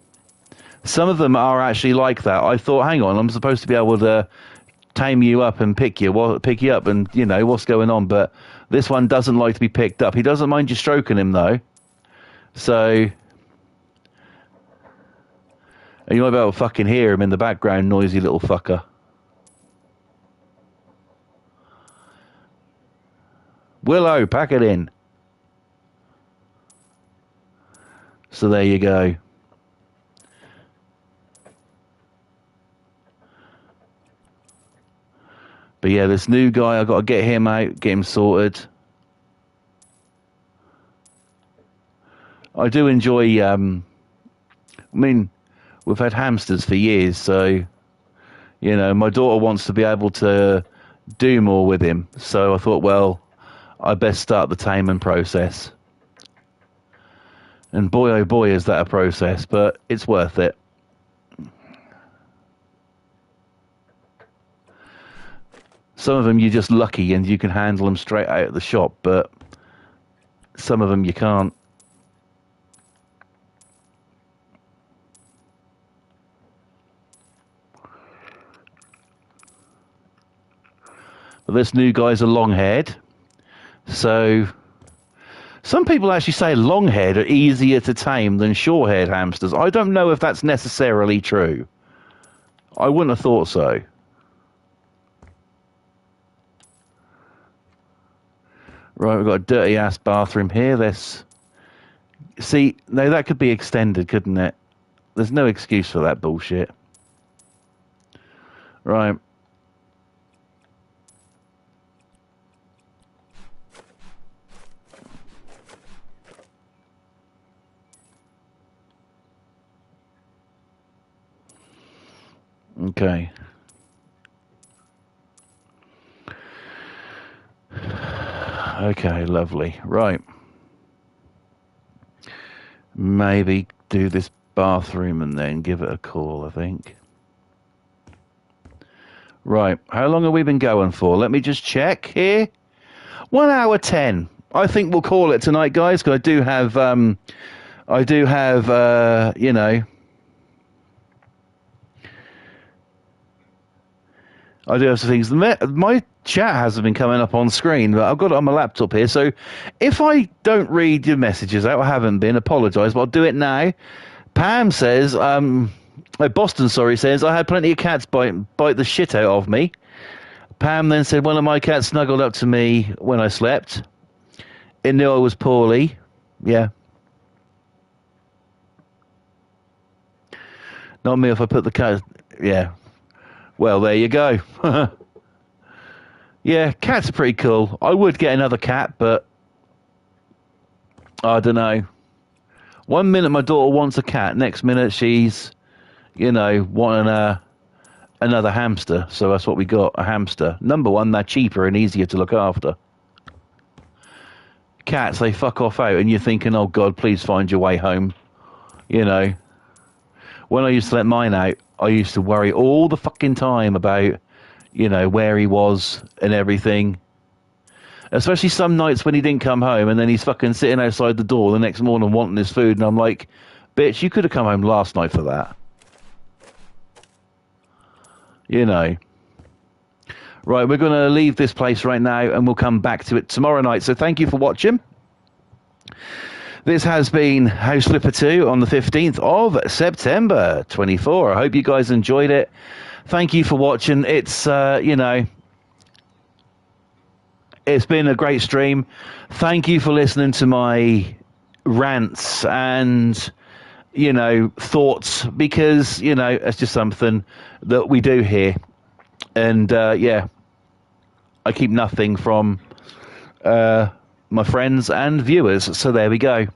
Some of them are actually like that. I thought, hang on, I'm supposed to be able to tame you up and pick you up and, what's going on. But this one doesn't like to be picked up. He doesn't mind you stroking him, though. So you might be able to fucking hear him in the background, noisy little fucker. Willow, pack it in. So there you go. But yeah, this new guy, I've got to get him out, get him sorted. I do enjoy, we've had hamsters for years, so, my daughter wants to be able to do more with him. So I thought, well, I best start the taming process. And boy, oh boy, is that a process, but it's worth it. Some of them you're just lucky and you can handle them straight out of the shop, but some of them you can't. But this new guy's a long-haired. So some people actually say long-haired are easier to tame than short-haired hamsters. I don't know if that's necessarily true. I wouldn't have thought so. Right, we've got a dirty-ass bathroom here. See, no, that could be extended, couldn't it? There's no excuse for that bullshit. Right. Okay. Okay, lovely. Right. Maybe do this bathroom and then give it a call, I think. Right. How long have we been going for? Let me just check here. 1 hour 10. I think we'll call it tonight, guys, because I do have I do have some things. My chat hasn't been coming up on screen, but I've got it on my laptop here. So if I don't read your messages out, I haven't been, apologise, but I'll do it now. Pam says, Boston, says, I had plenty of cats bite the shit out of me. Pam then said, one of my cats snuggled up to me when I slept. It knew I was poorly. Yeah. Not me if I put the cat. Yeah. Well, there you go. Yeah, cats are pretty cool. I would get another cat, but I don't know. One minute my daughter wants a cat, next minute she's, wanting another hamster. So that's what we got, a hamster. Number one, they're cheaper and easier to look after. Cats, they fuck off out and you're thinking, oh God, please find your way home. When I used to let mine out, I used to worry all the fucking time about, where he was and everything. Especially some nights when he didn't come home and then he's fucking sitting outside the door the next morning wanting his food. And I'm like, bitch, you could have come home last night for that. Right, we're going to leave this place right now and we'll come back to it tomorrow night. So thank you for watching. This has been House Flipper 2 on the 15th of September 24. I hope you guys enjoyed it. Thank you for watching. It's, it's been a great stream. Thank you for listening to my rants and, thoughts, because, it's just something that we do here. And, yeah, I keep nothing from my friends and viewers. So there we go.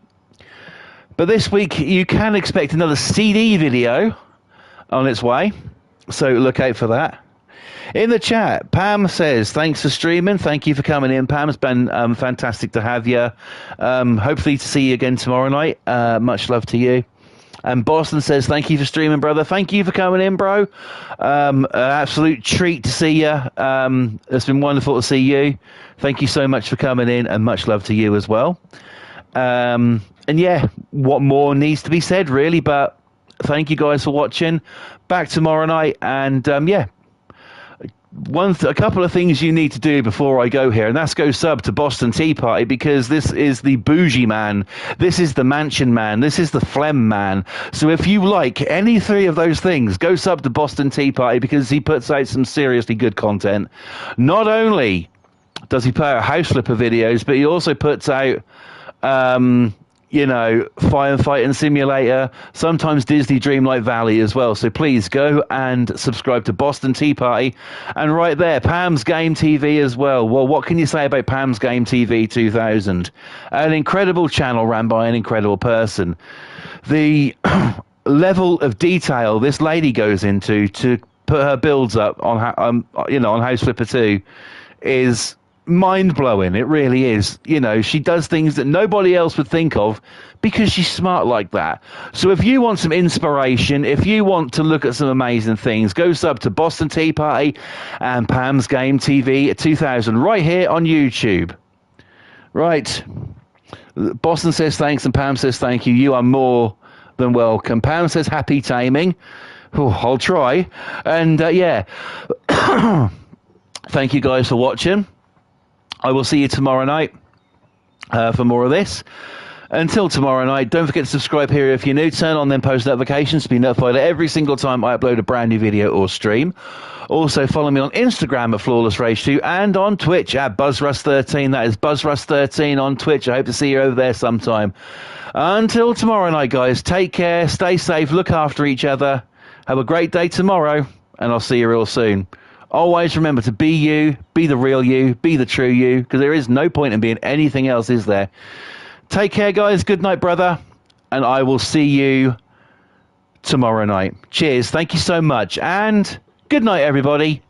But this week, you can expect another CD video on its way. So look out for that. In the chat, Pam says, thanks for streaming. Thank you for coming in, Pam. It's been fantastic to have you. Hopefully to see you again tomorrow night. Much love to you. And Boston says, thank you for streaming, brother. Thank you for coming in, bro. An absolute treat to see you. It's been wonderful to see you. Thank you so much for coming in, and much love to you as well. And yeah, what more needs to be said, really? But thank you guys for watching. Back tomorrow night, and yeah. A couple of things you need to do before I go here, and that's go sub to Boston Tea Party, because this is the bougie man, this is the mansion man, this is the phlegm man. So if you like any three of those things, go sub to Boston Tea Party, because he puts out some seriously good content. Not only does he put out House Flipper videos, but he also puts out Firefighting Simulator, sometimes Disney Dreamlight Valley as well. So please go and subscribe to Boston Tea Party. And right there, Pam's Game TV as well. Well, what can you say about Pam's Game TV 2000? An incredible channel ran by an incredible person. The level of detail this lady goes into to put her builds up on House Flipper 2 is mind-blowing. It really is. She does things that nobody else would think of because she's smart like that. So if you want some inspiration, if you want to look at some amazing things, go sub to Boston Tea Party and Pam's Game TV 2000 right here on YouTube. Right. Boston says thanks and Pam says thank you. You are more than welcome. Pam says happy taming. Oh, I'll try. And yeah, thank you guys for watching. I will see you tomorrow night for more of this. Until tomorrow night, don't forget to subscribe here if you're new. Turn on them post notifications to be notified every single time I upload a brand new video or stream. Also, follow me on Instagram at Flawless Rage 2 and on Twitch at BuzzRush13. That is BuzzRush13 on Twitch. I hope to see you over there sometime. Until tomorrow night, guys, take care, stay safe, look after each other. Have a great day tomorrow, and I'll see you real soon. Always remember to be you, be the real you, be the true you, because there is no point in being anything else, is there? Take care, guys. Good night, brother. And I will see you tomorrow night. Cheers. Thank you so much. And good night, everybody.